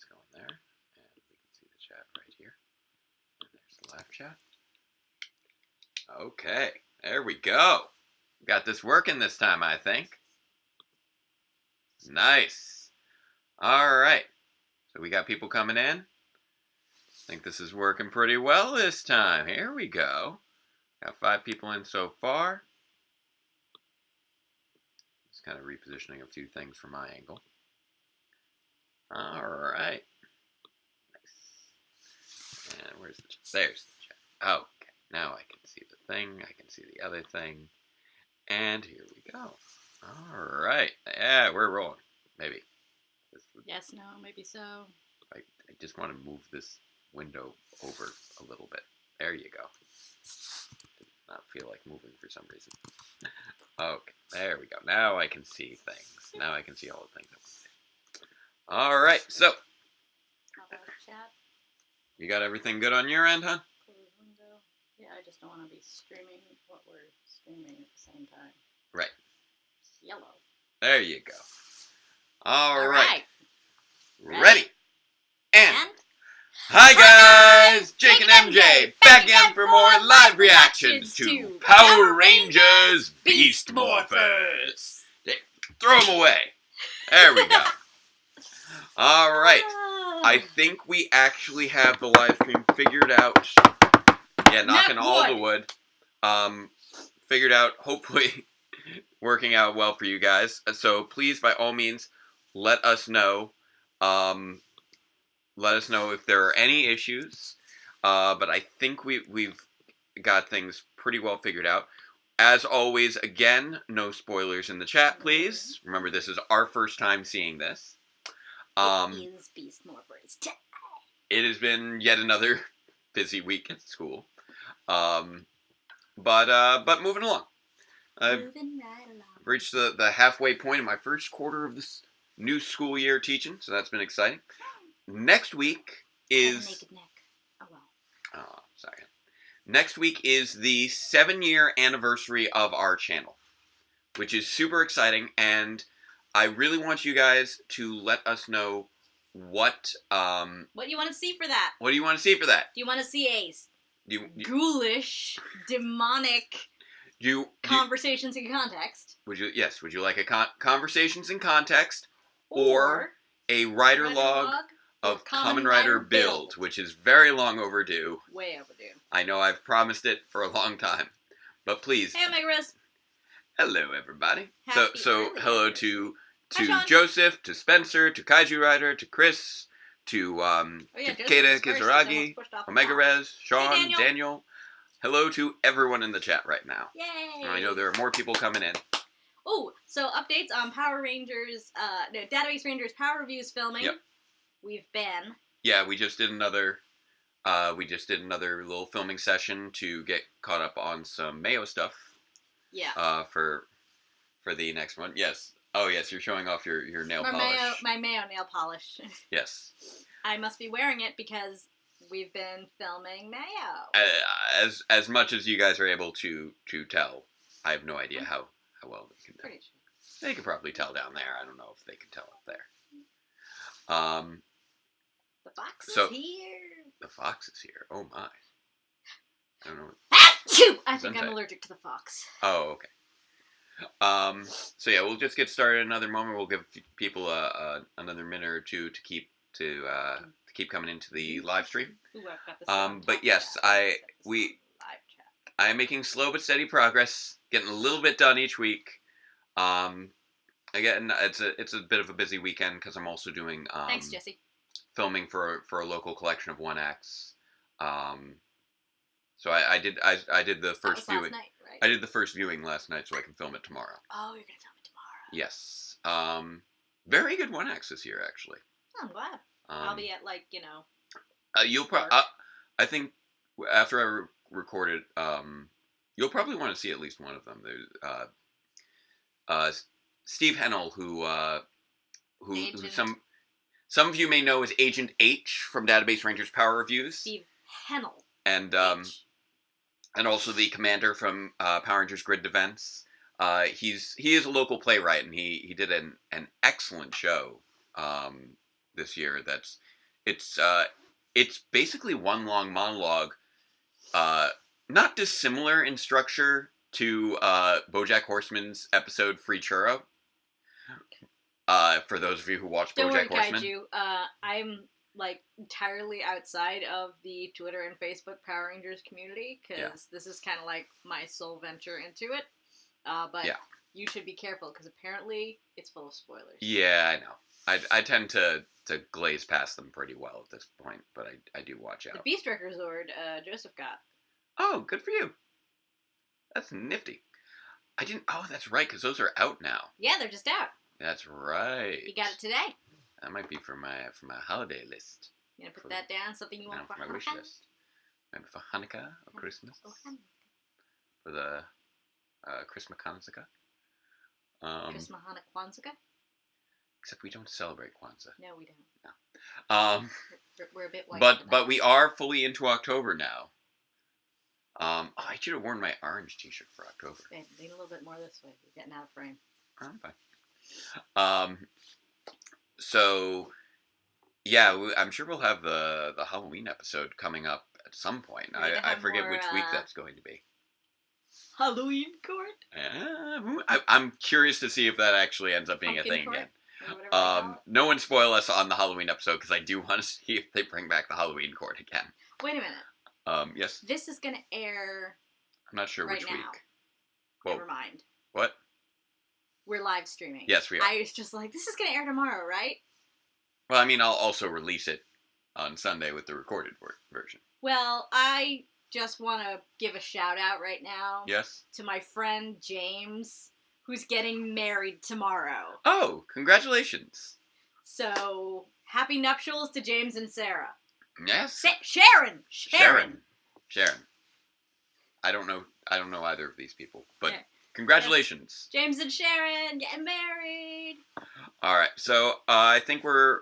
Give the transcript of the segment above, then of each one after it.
let's go in there, and we can see the chat right here. And there's the live chat. Okay, there we go. Got this working this time, I think. Nice. All right. So we got people coming in. I think this is working pretty well this time. Here we go. Got 5 people in so far. Just kind of repositioning a few things from my angle. All right. Nice. And where's the chat? There's the chat. Okay. Now I can see the thing. I can see the other thing. And here we go. All right. Yeah, we're rolling. Maybe. Yes, no, maybe so. I just want to move this window over a little bit. There you go. Did not feel like moving for some reason. Okay, there we go. Now I can see things. Now I can see all the things. All right, so. How about chat? You got everything good on your end, huh? Close window. Yeah, I just don't want to be streaming what we're streaming at the same time. Right. Yellow. There you go. All right. Ready? And hi guys! Jake and MJ back again for more live reactions to Power Rangers Beast Morphers. Throw them away. There we go. All right. I think we actually have the live stream figured out. Yeah, knocking all the wood. Figured out, hopefully working out well for you guys. So please, by all means, let us know. Let us know if there are any issues. But I think we've got things pretty well figured out. As always, again, no spoilers in the chat, please. Remember, this is our first time seeing this. It is Beast Morphers. It has been yet another busy week at school. But moving along. Moving right along. I've reached the halfway point in my first quarter of this new school year teaching, so that's been exciting. Next week is... Naked neck. Oh, well. Oh, sorry. Next week is the 7-year anniversary of our channel, which is super exciting, and I really want you guys to let us know what you want to see for that. What do you want to see for that? Do you want to see a ghoulish, demonic conversations in context? Would you like a conversations in context or a writer log of Kamen Rider Build, which is very long overdue. Way overdue. I know I've promised it for a long time, but please. Hey, Omegaris. Hello, everybody. Happy So hello early. to Hi, Joseph, to Spencer, to Kaiju Rider, to Chris, to Keita Kizaragi, Omega Rez, Sean, Hey, Daniel. Hello to everyone in the chat right now. Yay! I know there are more people coming in. Oh, so updates on Power Rangers, Database Rangers Power Reviews filming. Yep. We've been. Yeah, we just did another little filming session to get caught up on some Mayo stuff. Yeah. For the next one. Yes. Oh, yes, you're showing off your nail polish. My Mayo nail polish. Yes. I must be wearing it because we've been filming Mayo. As much as you guys are able to tell, I have no idea how well they can tell. Pretty sure. They could probably tell down there. I don't know if they can tell up there. The fox is here. The fox is here. Oh my. I don't know. Achoo! I think I'm allergic to the fox. Oh, okay. So yeah, we'll just get started in another moment. We'll give people another minute or two to keep coming into the live stream. Ooh, I've got this but yes, I am making slow but steady progress, getting a little bit done each week. Again, it's a bit of a busy weekend because I'm also doing thanks, Jesse. Filming for a local collection of 1X. So I did the first viewing. Last night, right? I did the first viewing last night, so I can film it tomorrow. Oh, you're gonna film it tomorrow. Yes. Very good 1X this year, actually. Oh, I'm glad. I'll be at you'll probably. I think after I record it, you'll probably want to see at least one of them. There's Steve Hennell, who some of you may know as Agent H from Database Rangers Power Reviews. Steve Hennell. And also the commander from Power Rangers Grid Defense. He is a local playwright, and he did an excellent show this year. It's basically one long monologue, not dissimilar in structure to BoJack Horseman's episode Free Churro. For those of you who watch BoJack Horseman. Don't worry, Kaiju. I'm entirely outside of the Twitter and Facebook Power Rangers community because this is kind of like my sole venture into it. But you should be careful because apparently it's full of spoilers. Yeah, I know. I tend to glaze past them pretty well at this point, but I do watch out. The Beast Wrecker Zord, Joseph got. Oh, good for you. That's nifty. I didn't. Oh, that's right, because those are out now. Yeah, they're just out. That's right. You got it today. That might be for my holiday list. You gonna put that down? Something you want for my wish list. Maybe for Hanukkah or Christmas. For the Christmas Kwanzaa. Christmas Kwanzaa. Except we don't celebrate Kwanzaa. No, we don't. No. We're a bit white. But we are fully into October now. I should have worn my orange T-shirt for October. Hey, lean a little bit more this way. You're getting out of frame. I'm fine. So, yeah, I'm sure we'll have the Halloween episode coming up at some point. I forget which week that's going to be. Halloween court? I'm curious to see if that actually ends up being Pumpkin a thing court? again. No one spoil us on the Halloween episode because I do want to see if they bring back the Halloween court again. Wait a minute. Yes? This is going to air I'm not sure which now. week. Whoa. Never mind. What? We're live streaming. Yes, we are. I was just like, this is going to air tomorrow, right? Well, I mean, I'll also release it on Sunday with the recorded version. Well, I just want to give a shout out right now. Yes? To my friend James, who's getting married tomorrow. Oh, congratulations. So, happy nuptials to James and Sarah. Yes. Sharon. I don't know either of these people, but congratulations. Yes. James and Sharon getting married. All right. So, I think all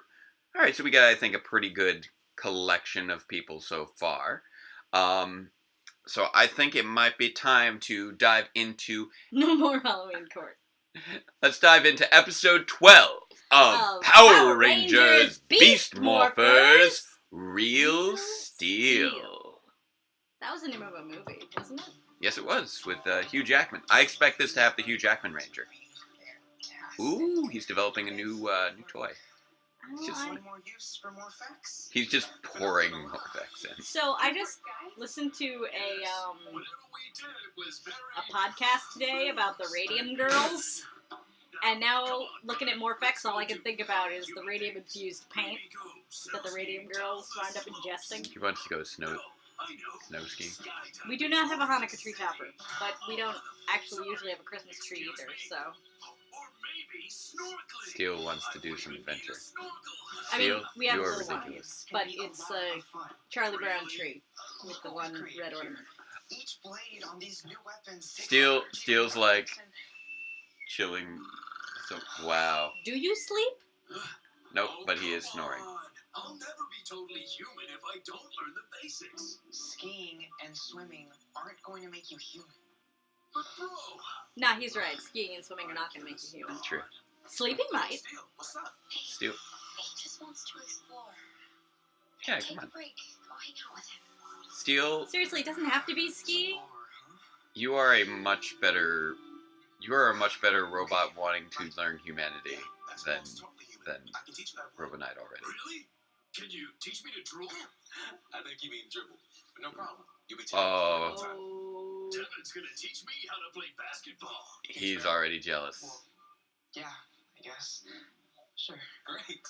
right, so we got, I think, a pretty good collection of people so far. So I think it might be time to dive into... No more Halloween court. Let's dive into episode 12 of Power Rangers Beast Morphers Real Steel. That was the name of a movie, wasn't it? Yes, it was, with Hugh Jackman. I expect this to have the Hugh Jackman Ranger. Ooh, he's developing a new toy. He's just pouring Morphex in. So I just listened to a podcast today about the Radium Girls, and now looking at Morphex, all I can think about is the radium-infused paint that the Radium Girls wound up ingesting. He wants to go snow skiing. We do not have a Hanukkah tree topper, but we don't actually usually have a Christmas tree either, so... Steel wants to do some adventure. I mean, we have a you're little ridiculous. one, but it's a Charlie Brown tree with the one red ornament. Steel's like chilling. So wow. Do you sleep? Nope, but he is snoring. I'll never be totally human if I don't learn the basics. Skiing and swimming aren't going to make you human. But bro. Nah, he's right. Skiing and swimming are not going to make you human. That's true. Sleeping might. What's up? Steel. He just wants to explore. Yeah, Take come on. a break. Go hang out with him. Steel. Seriously, it doesn't have to be skiing. You are a much better robot wanting to learn humanity than Robot Knight already. Really? Can you teach me to drool? I think you mean dribble. But no problem. You'll be Oh. Devin's gonna teach me how to play basketball. He's already jealous. Well, yeah, I guess. Sure. Great.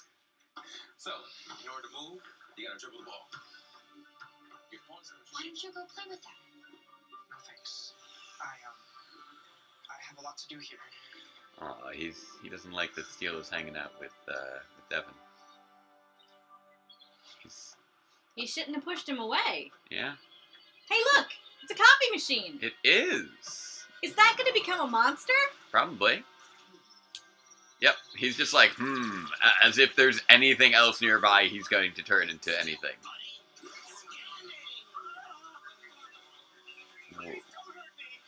So, in order to move, you gotta dribble the ball. Why don't you go play with them? No thanks. I have a lot to do here. He doesn't like that Steel is hanging out with Devin. He shouldn't have pushed him away. Yeah. Hey, look! It's a copy machine! It is! Is that going to become a monster? Probably. Yep, he's just like, as if there's anything else nearby he's going to turn into anything.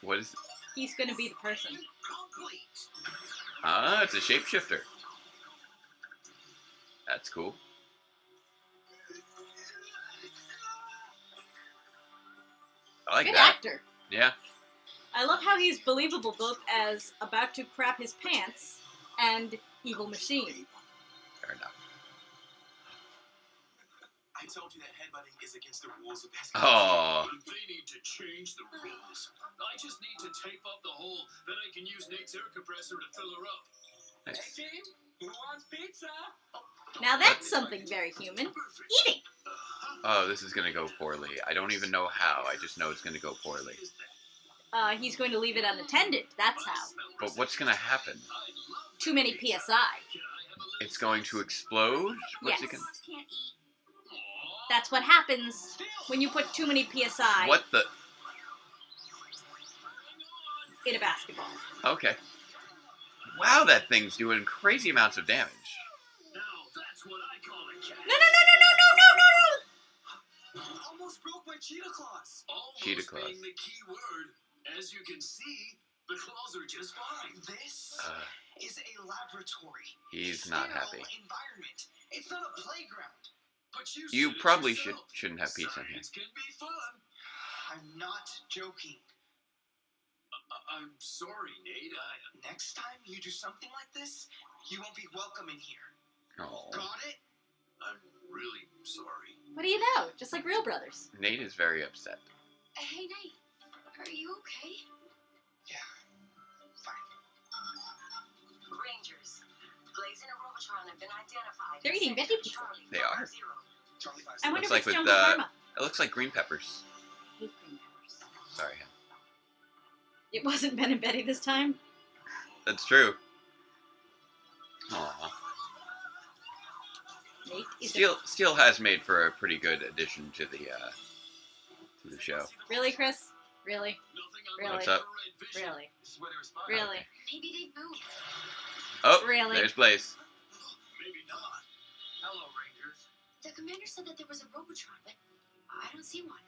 What is it? He's going to be the person. Ah, it's a shapeshifter. That's cool. I like Good that. actor. Yeah. I love how he's believable both as about to crap his pants and evil machine. Fair enough. I told you that headbutting is against the rules of basketball. Oh. But they need to change the rules. I just need to tape up the hole, then I can use Nate's air compressor to fill her up. Nice. Hey, team, who wants pizza? Now that's something very human. Eating! Oh, this is gonna go poorly. I don't even know how. I just know it's gonna go poorly. He's going to leave it unattended. That's how. But what's gonna happen? Too many PSI. It's going to explode? What's Yes. it gonna... That's what happens when you put too many PSI What the... in a basketball. Okay. Wow, that thing's doing crazy amounts of damage. Now that's what I call a catch. No, no, no, no, no, no, no, no, no! Almost broke my cheetah claws. Almost Cheetah claws. being the key word. As you can see, the claws are just fine. This is a laboratory. He's A not sterile happy. Environment. It's not a playground. But You said it probably yourself. shouldn't have pizza in here. Science can be fun. I'm not joking. I'm sorry, Nate. Next time you do something like this, you won't be welcome in here. Oh. Got it? I'm really sorry. What do you know? Just like real brothers. Nate is very upset. Hey, Nate. Are you okay? Yeah, fine. Rangers. Blaze and a Robotron have been identified. They're eating veggie pizza. They are. Charlie 5. I wonder Looks if like it's with, Jones Karma. It looks like green peppers. I hate green peppers. Sorry. It wasn't Ben and Betty this time. That's true. Aww. Nate is Steel has made for a pretty good addition to the show. Really, Chris? Really? Really? What's up? Really? This is where they respond. Really? Maybe they moved. Oh, Really? there's Blaze. Maybe not. Hello, Rangers. The commander said that there was a Robotron, but I don't see one.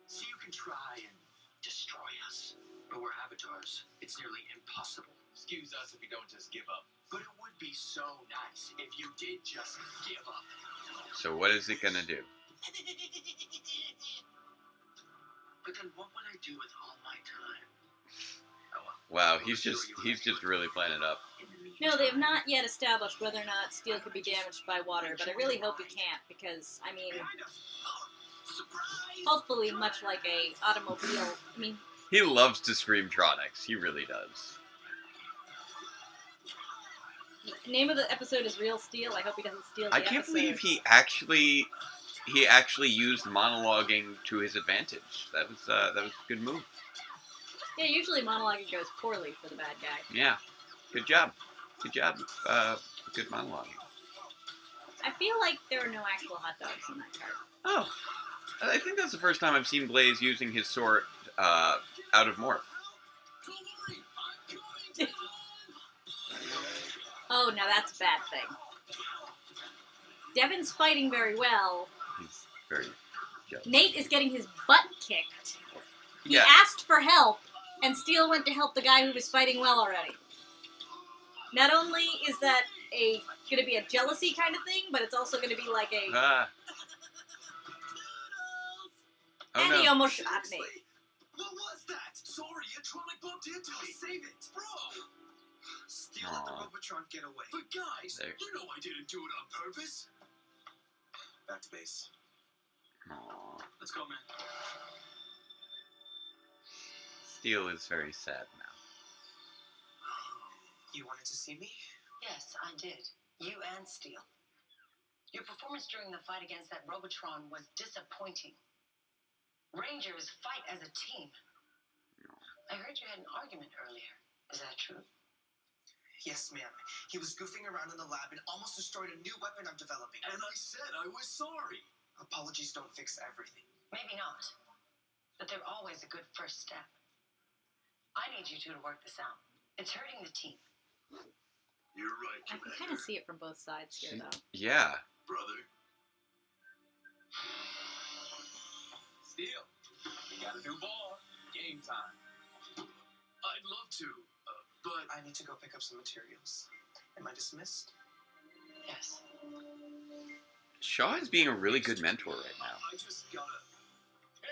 So you can try and destroy us. But we're avatars. It's nearly impossible. Excuse us if we don't just give up. But it would be so nice if you did just give up. So what is it gonna do? But then what would I do with all my time? Oh, well. Wow, he's just really playing it up. No, they have not yet established whether or not steel could be damaged by water, but I really hope it can't, because, I mean, Behind us. Surprise! hopefully much like a automobile, I mean, He loves to scream Tronics. He really does. the name of the episode is Real Steel. I hope he doesn't steal the I can't episode. believe he actually used monologuing to his advantage. That was a good move. Yeah, usually monologuing goes poorly for the bad guy. Yeah. Good job. Good job. Good monologuing. I feel like there are no actual hot dogs in that cart. Oh. I think that's the first time I've seen Blaze using his sword out of Morph. Oh, now that's a bad thing. Devin's fighting very well. He's very jealous. Nate is getting his butt kicked. He Yeah. asked for help, and Steel went to help the guy who was fighting well already. Not only is that going to be a jealousy kind of thing, but it's also going to be like a... Ah. Oh and he no. almost shot Nate. What was that? Sorry, a Tronic bumped into me. Save it, bro. Still let the Aw. Robotron get away. But guys, There. you know I didn't do it on purpose. Back to base. Aw. Let's go, man. Steel is very sad now. You wanted to see me? Yes, I did. You and Steel. Your performance during the fight against that Robotron was disappointing. Rangers fight as a team. I heard you had an argument earlier. Is that true? Yes, ma'am. He was goofing around in the lab and almost destroyed a new weapon I'm developing. And I said I was sorry. Apologies don't fix everything. Maybe not. But they're always a good first step. I need you two to work this out. It's hurting the team. You're right, I can kind of see it from both sides here, though. Yeah. brother. Steel, you got a new ball. Game time. I'd love to, but I need to go pick up some materials. Am I dismissed? Yes. Shaw is being a really good mentor right now.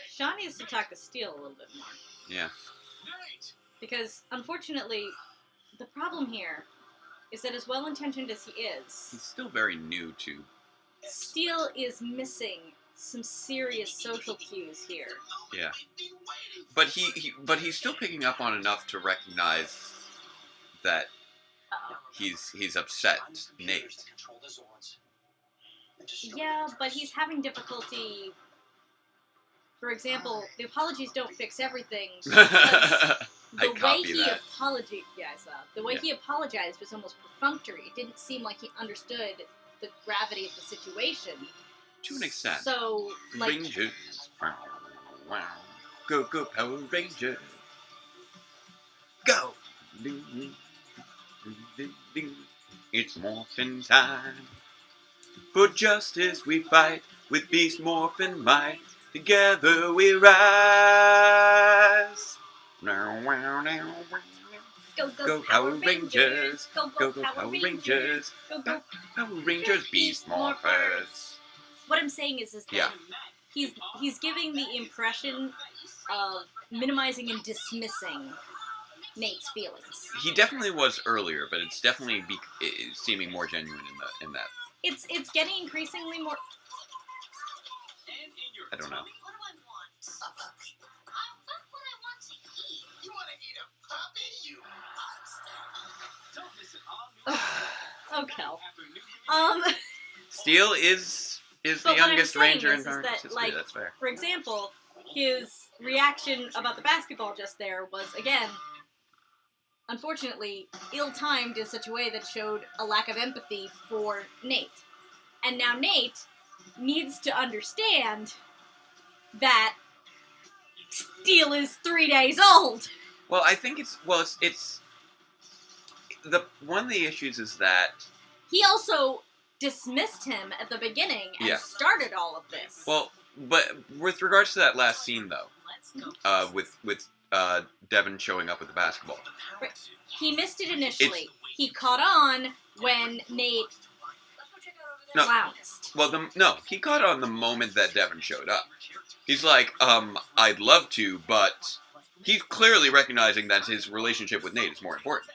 Shaw needs to talk to Steele a little bit more. Yeah. Because, unfortunately, the problem here is that as well-intentioned as he is... He's still very new to... Steele is missing some serious social cues here. Yeah. But he's still picking up on enough to recognize that he's upset Nate. Yeah, but he's having difficulty. For example, the apologies don't fix everything. The way he he apologized was almost perfunctory. It didn't seem like he understood the gravity of the situation. To an extent. So, like... Rangers. Go, go, Power Rangers. Go. Ding, ding, ding, ding, ding. It's morphin' time. For justice we fight with beast morphin' might. Together we rise. Now, wow, now, wow. Go, Go Power Rangers. Go, go Power Rangers. Go, go Power Rangers Beast Morphers. What I'm saying is that he's giving the impression of minimizing and dismissing Nate's feelings. He definitely was earlier, but it's definitely seeming more genuine in that. It's getting increasingly more... I don't know. What do I want? A puppy. That's what I want to eat. You want to eat a puppy, you Oh, Kel. Steele is the youngest Ranger in Power Rangers history. That's fair. For example, his reaction about the basketball just there was, again, unfortunately, ill-timed in such a way that showed a lack of empathy for Nate. And now Nate needs to understand that Steele is 3 days old. Well, I think it's one of the issues is that he also dismissed him at the beginning and started all of this. Well, but with regards to that last scene though, with Devin showing up with the basketball, he missed it initially. He caught on when Nate flounced. Well, he caught on the moment that Devin showed up. He's like, I'd love to, but he's clearly recognizing that his relationship with Nate is more important.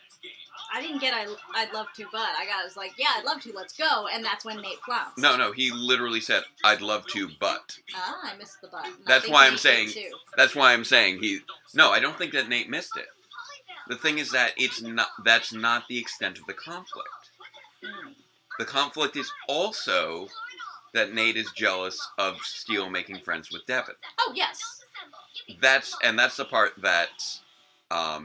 I didn't get I'd love to, but I was like, yeah, I'd love to, let's go, and that's when Nate flounced. No, he literally said, I'd love to, but. I missed the but. That's why I'm saying no, I don't think that Nate missed it. The thing is that that's not the extent of the conflict. The conflict is also that Nate is jealous of Steele making friends with Devin. Oh, yes. That's the part that, My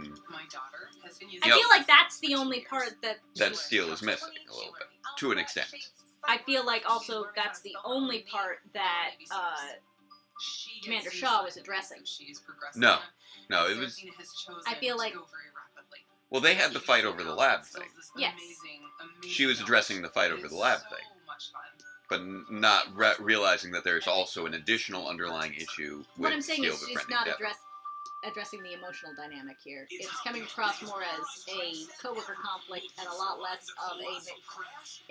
daughter has been using I feel like that's the only part that Steele is missing a little bit, to an extent. I feel like also that's the only part that Commander Shaw was addressing. No, it was... I feel like... Well, they had the fight over the lab thing. Yes. She was addressing the fight over the lab thing. But not realizing that there's also an additional underlying issue with what I'm saying Steele is she's befriending not Devin. addressing the emotional dynamic here. It's coming across more as a coworker conflict and a lot less of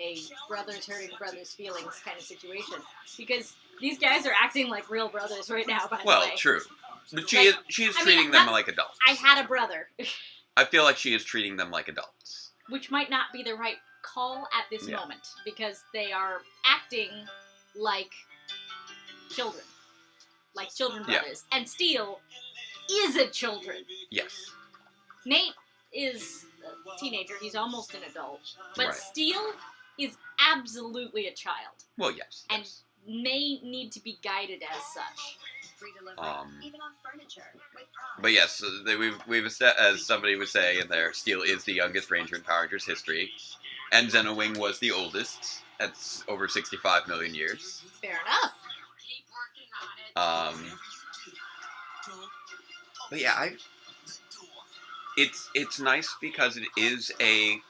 a brothers hurting brothers' feelings kind of situation. Because these guys are acting like real brothers right now, by the way. Well, true. But she is treating them like adults. I had a brother. I feel like she is treating them like adults. Which might not be the right call at this moment, because they are acting like children. Like children brothers. Yeah. And Steele is a children. Yes. Nate is a teenager. He's almost an adult. But right. Steele is absolutely a child. Well, yes. And may need to be guided as such. Even on furniture. But yes, we've as somebody would say in there, Steele is the youngest Ranger in Power Rangers history, and Xenowing was the oldest. That's over 65 million years. Fair enough. But yeah, it's nice because it is a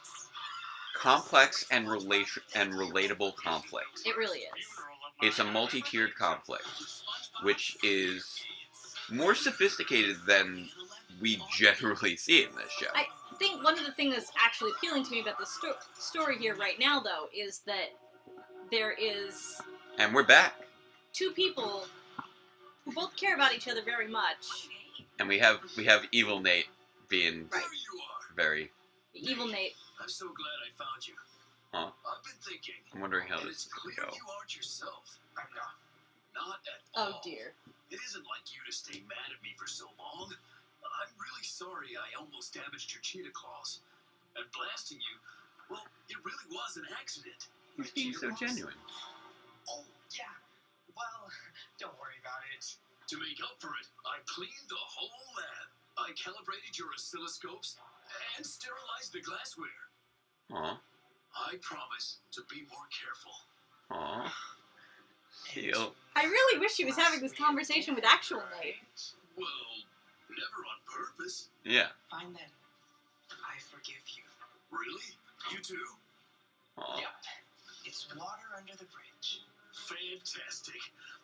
complex and relatable conflict. It really is. It's a multi-tiered conflict, which is more sophisticated than we generally see in this show. I think one of the things that's actually appealing to me about the story here right now, though, is that there is... And we're back. Two people who both care about each other very much. And we have evil Nate being Right. There you are. very... Evil Nate. I'm so glad I found you. Huh. I've been thinking. I'm wondering how And this it's is going clear to go. you aren't yourself. I'm not. Not at Oh all. dear. It isn't like you to stay mad at me for so long. I'm really sorry I almost damaged your cheetah claws. And blasting you, well, it really was an accident. He's being so genuine. Oh, yeah. Well, don't worry about it. To make up for it, I cleaned the whole lab. I calibrated your oscilloscopes and sterilized the glassware. Aw. I promise to be more careful. Aw. Steel. I really wish he was having this conversation with actual Nate. Well, never on purpose. Yeah. Fine then. I forgive you. Really? You too? Aw. Yep. It's water under the bridge. Fantastic.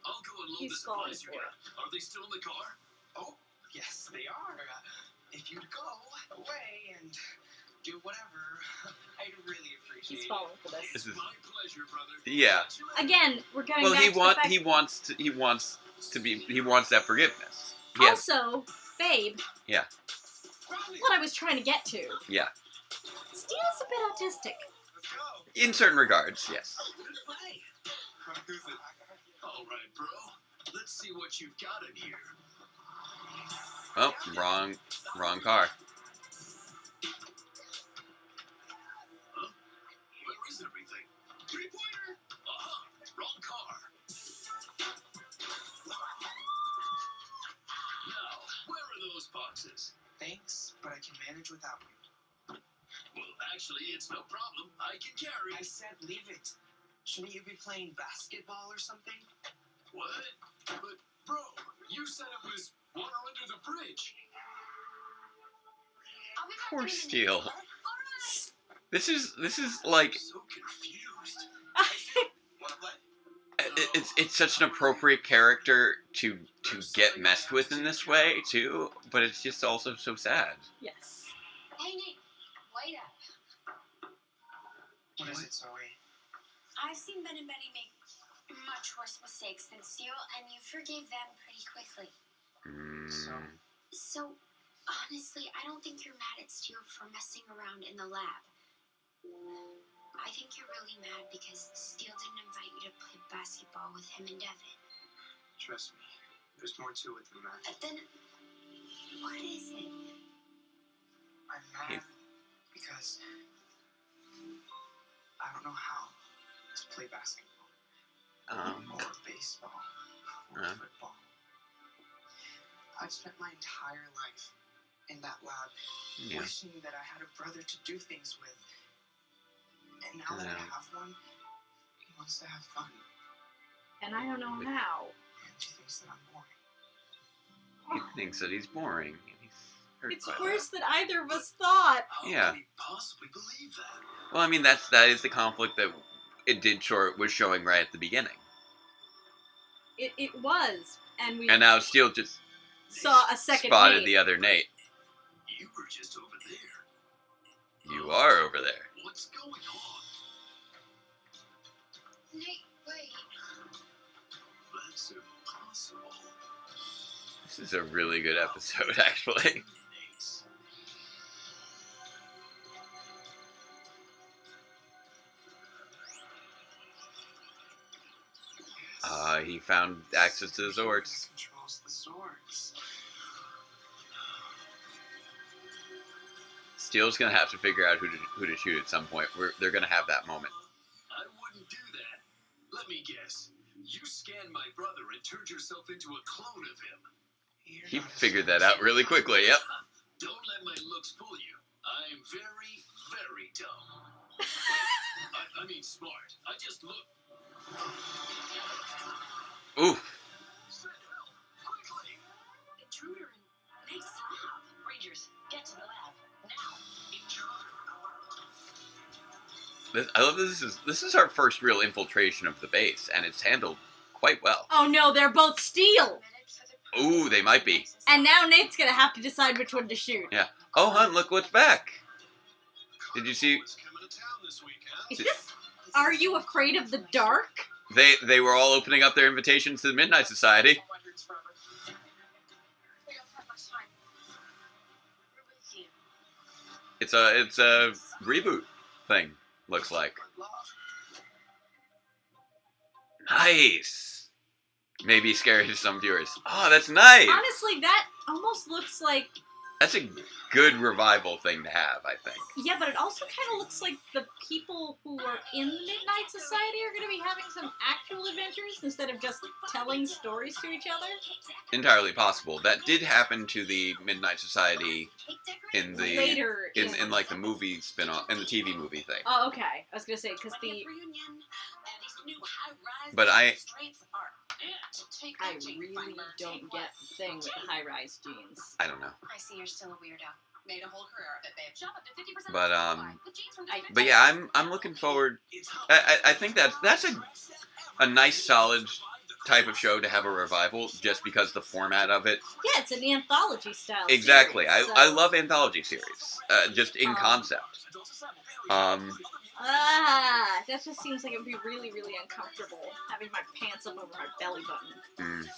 I'll go and load He's the supplies falling you for got. Are they still in the car? Oh, yes, they are. If you'd go away and do whatever, I'd really appreciate He's it. falling for this. This is... My pleasure, brother. Yeah. Again, we're going Well, back to the fact... he wants that forgiveness. He has... Also, babe. Yeah. What I was trying to get to. Yeah. Steel's a bit autistic. Let's go. In certain regards, yes. Good play. Who's it? All right, bro. Let's see what you've got in here. Oh, wrong car. Huh? Where is everything? Three-pointer? Aha! Wrong car. Now, where are those boxes? Thanks, but I can manage without you. Well, actually, it's no problem. I can carry. I said leave it. Shouldn't you be playing basketball or something? What? But, bro, you said it was water under the bridge. I'll be back Poor in a minute. Steel. All right. This is like I'm so confused. Wanna play? it's such an appropriate character to get messed with in this way too, but it's just also so sad. Yes. Hey, Nate. Wait up. What is it, Zoe? I've seen Ben and Betty make much worse mistakes than Steel, and you forgave them pretty quickly. So, honestly, I don't think you're mad at Steel for messing around in the lab. I think you're really mad because Steel didn't invite you to play basketball with him and Devin. Trust me, there's more to it than that. Then, what is it? I'm mad because I don't know how to play basketball or baseball or football. I've spent my entire life in that lab wishing that I had a brother to do things with. And now that I have one, he wants to have fun. And I don't know how. And he thinks that I'm boring. He thinks that he's boring. And he's hurt It's by worse than either of us thought. How Yeah. can he possibly believe that? that. Well, I mean that is the conflict that was showing right at the beginning. It was. And we And now Steel just saw a second spotted Nate. the other Nate. You were just over there. You are over there. What's going on? Nate, wait. That's impossible. This is a really good episode, actually. Nate. He found access to the Zords. That controls the Zords. Steel's gonna have to figure out who to shoot at some point. They're gonna have that moment. I wouldn't do that. Let me guess. You scanned my brother and turned yourself into a clone of him. He figured that out really quickly. Yep. Don't let my looks fool you. I'm very, very dumb. I mean smart. I just look. Oof. Send help! Quickly! Intruder in Nate's lab. Rangers, get to the lab. Now. Intruder. I love this is our first real infiltration of the base, and it's handled quite well. Oh no, they're both Steel! Ooh, they might be. And now Nate's gonna have to decide which one to shoot. Yeah. Oh, hun, look what's back. Did you see? Was coming to town this week, huh? Is this Are you afraid of the dark? They were all opening up their invitations to the Midnight Society. It's a reboot thing, looks like. Nice. Maybe scary to some viewers. Oh, that's nice. Honestly, that almost looks like... That's a good revival thing to have, I think. Yeah, but it also kind of looks like the people who are in the Midnight Society are going to be having some actual adventures instead of just telling stories to each other. Entirely possible. That did happen to the Midnight Society in the later in like the movie spin-off, in the TV movie thing. Oh, okay. I was going to say, because the... But I really don't get the thing with the high-rise jeans. I don't know. I see you're still a weirdo. Made a whole career of it, babe. Shop up to 50% but yeah, I'm looking forward. I think that's a nice solid type of show to have a revival, just because the format of it. Yeah, it's an anthology style. Exactly. Series, I love anthology series, just in concept. That just seems like it would be really, really uncomfortable having my pants up over my belly button.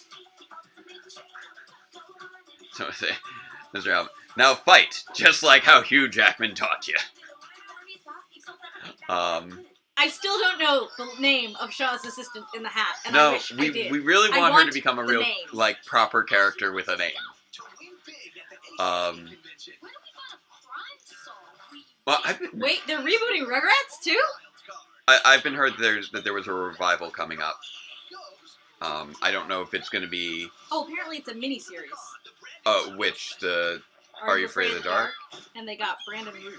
So I say, Mr. Alvin, now fight, just like how Hugh Jackman taught you. I still don't know the name of Shaw's assistant in the hat, and no, I wish I did. we really want her to become a real, like, proper character with a name. Well, Wait, they're rebooting Rugrats too? I've been heard that there was a revival coming up. I don't know if it's going to be... Oh, apparently it's a miniseries. Which? Are You Afraid of the Dark? And they got Brandon Root.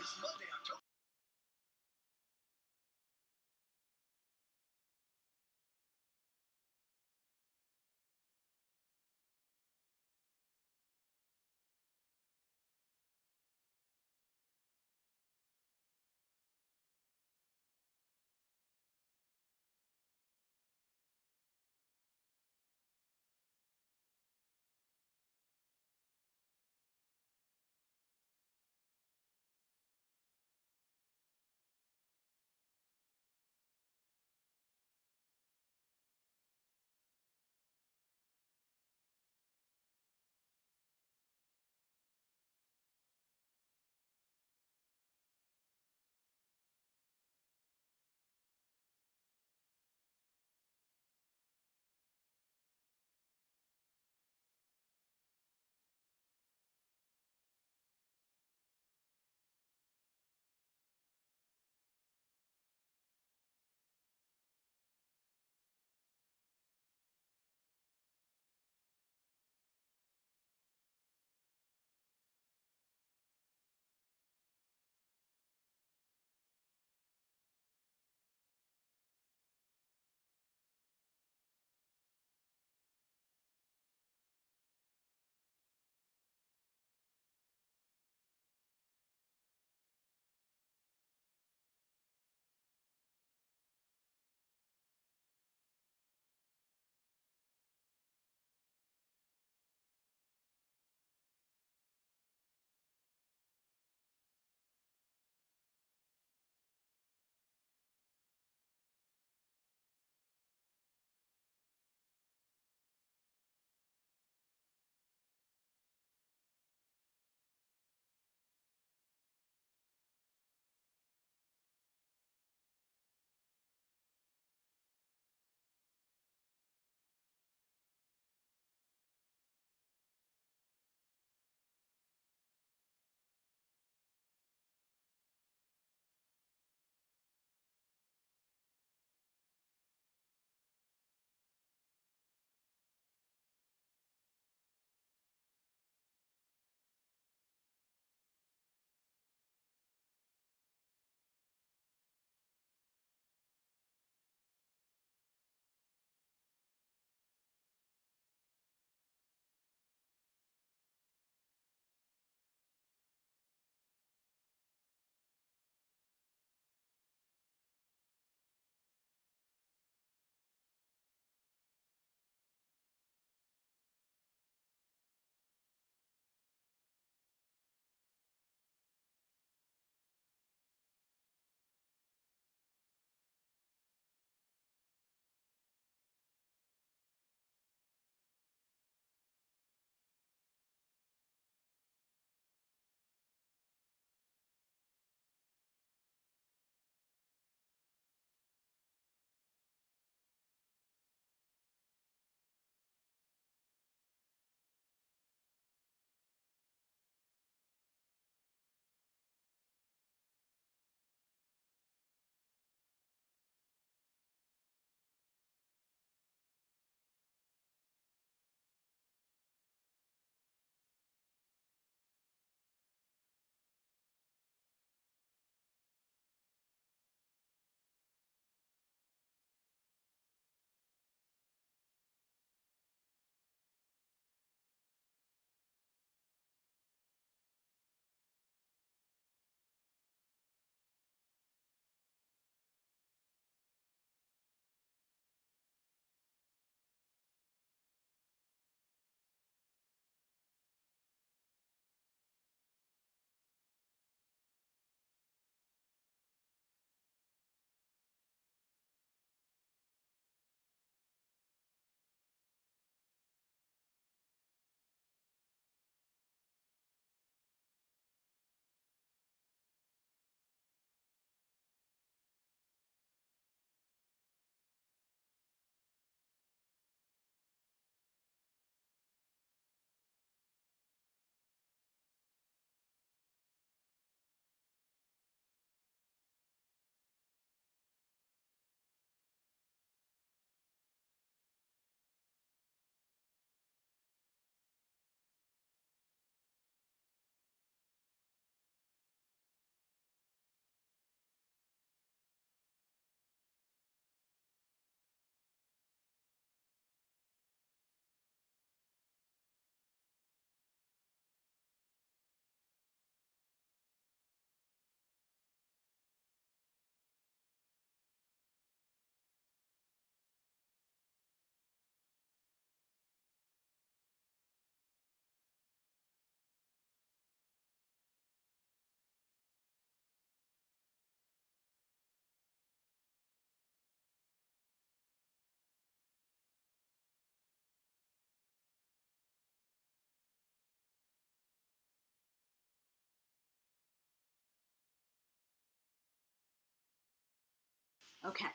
Okay.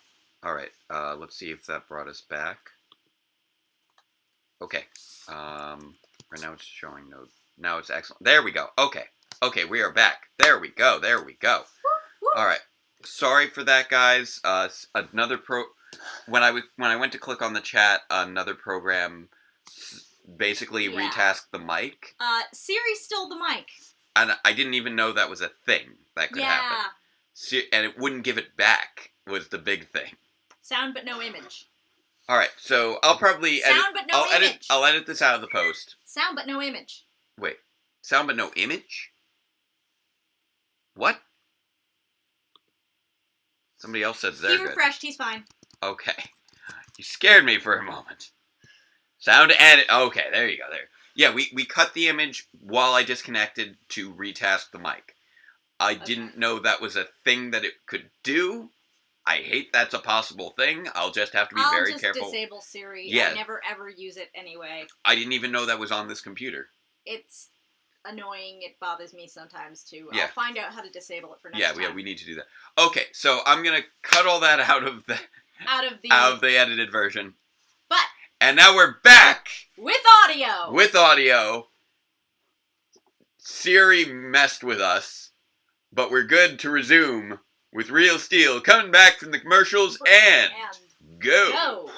All right. Let's see if that brought us back. Okay. Right now it's showing no. Now it's excellent. There we go. Okay. Okay, we are back. There we go. There we go. All right. Sorry for that, guys. Another when I went to click on the chat, another program basically retasked the mic. Siri stole the mic. And I didn't even know that was a thing that could happen. And it wouldn't give it back was the big thing. Sound but no image. All right, so I'll probably edit. Sound but no image. I'll edit this out of the post. Sound but no image. Wait, sound but no image? What? Somebody else said they're good. He refreshed. He's fine. Okay, you scared me for a moment. Sound and okay, there you go. There. Yeah, we cut the image while I disconnected to retask the mic. I didn't know that was a thing that it could do. I hate that's a possible thing. I'll just have to be very careful. I'll just disable Siri. Yeah. I never ever use it anyway. I didn't even know that was on this computer. It's annoying. It bothers me sometimes too. Yeah. I'll find out how to disable it for next time. Yeah, we need to do that. Okay, so I'm gonna cut all that out of the edited version. But and now we're back with audio. With audio. Siri messed with us, but we're good to resume with Real Steel coming back from the commercials and go.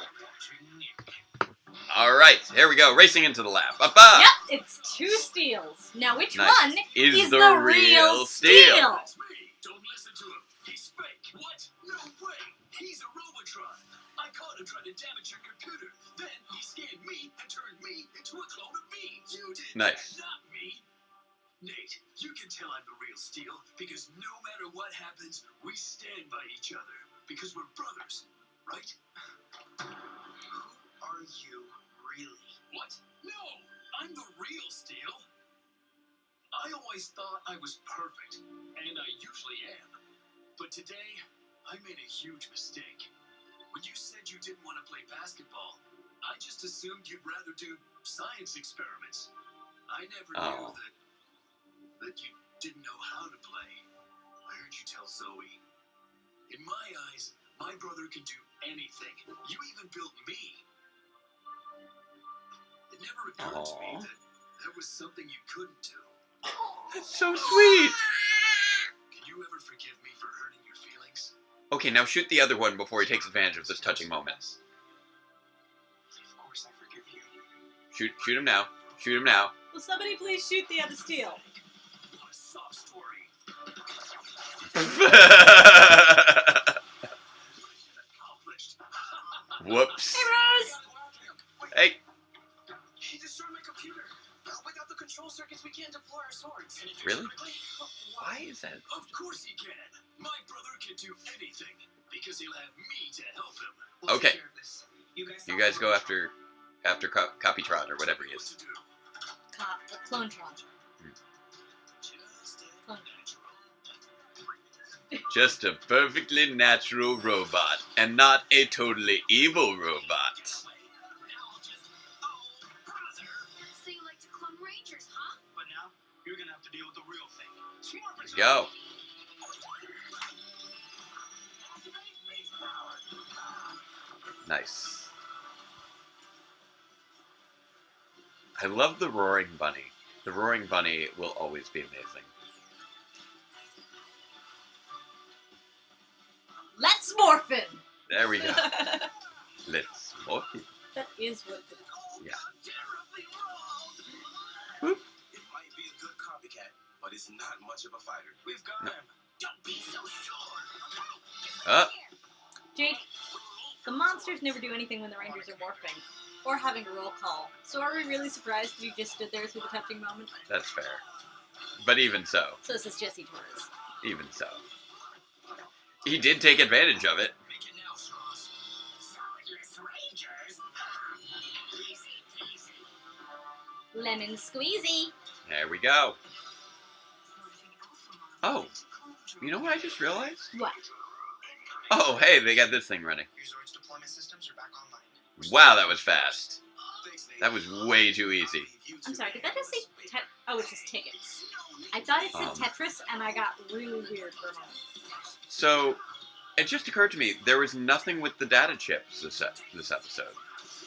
All right, here we go, racing into the lab. Ba-ba. Yep, it's 2 steels. Now, which one is the real steel? Don't listen to him. He's fake. What? No way. He's a Robotron. I caught him trying to damage your computer. Then he scanned me and turned me into a clone of me. You did that, not me. Nate, you can tell I'm the real Steel because no matter what happens, we stand by each other because we're brothers, right? Who are you really? What? No, I'm the real Steel. I always thought I was perfect, and I usually am. But today, I made a huge mistake. When you said you didn't want to play basketball, I just assumed you'd rather do science experiments. I never knew that you didn't know how to play. I heard you tell Zoe. In my eyes, my brother can do anything. You even built me. It never occurred to me that there was something you couldn't do. That's so sweet. Can you ever forgive me for hurting your feelings? Okay, now shoot the other one before he takes advantage of this touching moment. Of course I forgive you. Shoot him now. Shoot him now. Will somebody please shoot the other steel? What a sob story. Whoops. Hey, Rose! Hey. He destroyed my computer. Without the control circuits, we can't deploy our swords. Really? Why is that? Of course he can. My brother can do anything because he'll have me to help him. Okay. You guys go after Copytron or whatever he is. Clonetron. Just a perfectly natural robot, and not a totally evil robot. So you like to clone Rangers, huh? But now, you're gonna have to deal with the real thing. Let's go. Nice. I love the Roaring Bunny. The Roaring Bunny will always be amazing. Let's morphin! There we go. Let's morphin. That is what the... Yeah. It might be a good copycat, but it's not much of a fighter. We've got him. Don't be so sure. Jake, the monsters never do anything when the Rangers are morphing, or having a roll call. So are we really surprised that you just stood there through the touching moment? That's fair. But even so. So this is Jesse Torres. Even so. He did take advantage of it. Make it now, Strauss. Swordless Rangers. Easy peasy. Lemon squeezy. There we go. Oh, you know what I just realized? What? Oh, hey, they got this thing running. Your Zord's deployment systems are back online. Wow, that was fast. That was way too easy. I'm sorry, did that just say oh, it says tickets. I thought it said Tetris, and I got really weird for a moment. So, It just occurred to me, there was nothing with the data chips this episode.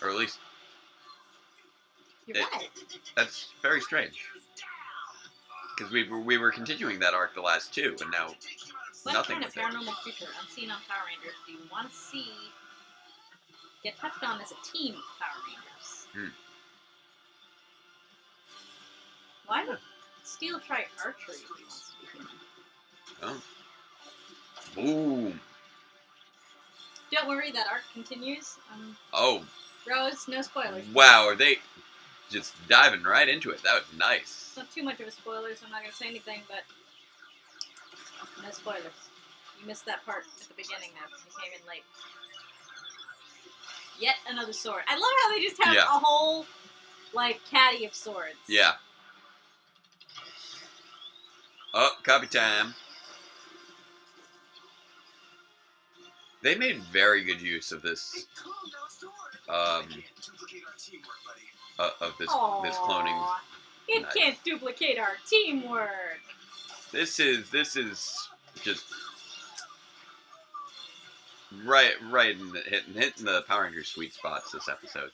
Or at least... You're right. That's very strange. Because we were continuing that arc the last two, and now nothing with it. What kind of paranormal creature unseen on Power Rangers do you want to see get touched on as a team of Power Rangers? Why would Steel try archery if he wants to be human? Oh. Boom. Don't worry, that arc continues. Rose, no spoilers. Wow, are they just diving right into it? That was nice. It's not too much of a spoiler, so I'm not going to say anything, but no spoilers. You missed that part at the beginning there. You came in late. Yet another sword. I love how they just have a whole, caddy of swords. Yeah. Oh, copy time. They made very good use of this, of this cloning. It can't duplicate our teamwork. This is just right in hitting the Power Rangers sweet spots this episode.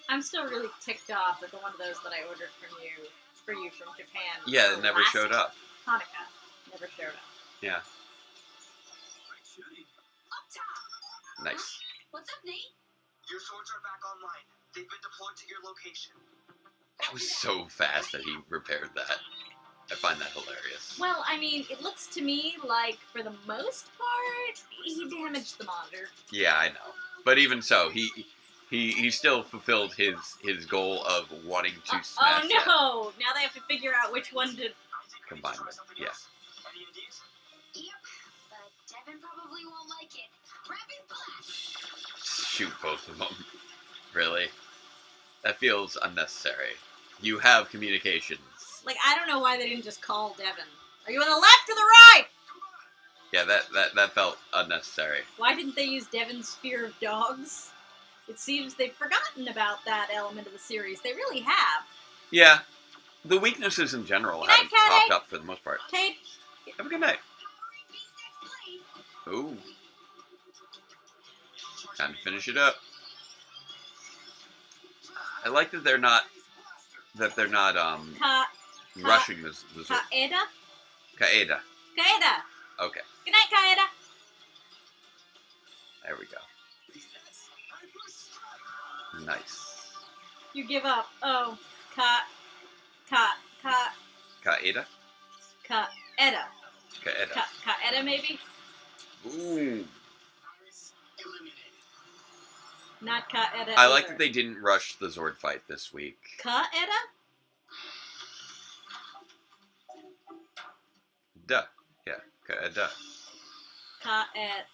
I'm still really ticked off at the one of those that I ordered for you from Japan. Yeah, it never showed up. Hanukkah never showed up. Yeah. Nice. What's up, Nate? Your swords are back online. They've been deployed to your location. That was so fast that he repaired that. I find that hilarious. Well, I mean, it looks to me like, for the most part, he damaged the monitor. Yeah, I know. But even so, he still fulfilled his goal of wanting to smash Oh no! Now they have to figure out which one to combine with. Yeah. Yep, but Devin probably won't like it. Rapid blast! Shoot both of them. Really? That feels unnecessary. You have communications. I don't know why they didn't just call Devin. Are you on the left or the right? Yeah, that felt unnecessary. Why didn't they use Devin's fear of dogs? It seems they've forgotten about that element of the series. They really have. Yeah. The weaknesses in general haven't popped up for the most part. Kate. Have a good night. Ooh. Time to finish it up. I like that they're not rushing this. Kaeda? Kaeda. Kaeda! Okay. Good night, Kaeda! There we go. Nice. You give up. Oh. Kaeda? Kaeda? Kaeda. Kaeda. Kaeda, maybe? Ooh. Not Kaeda. I like that they didn't rush the Zord fight this week. Kaeda? Duh. Yeah. Kaeda. Kaed.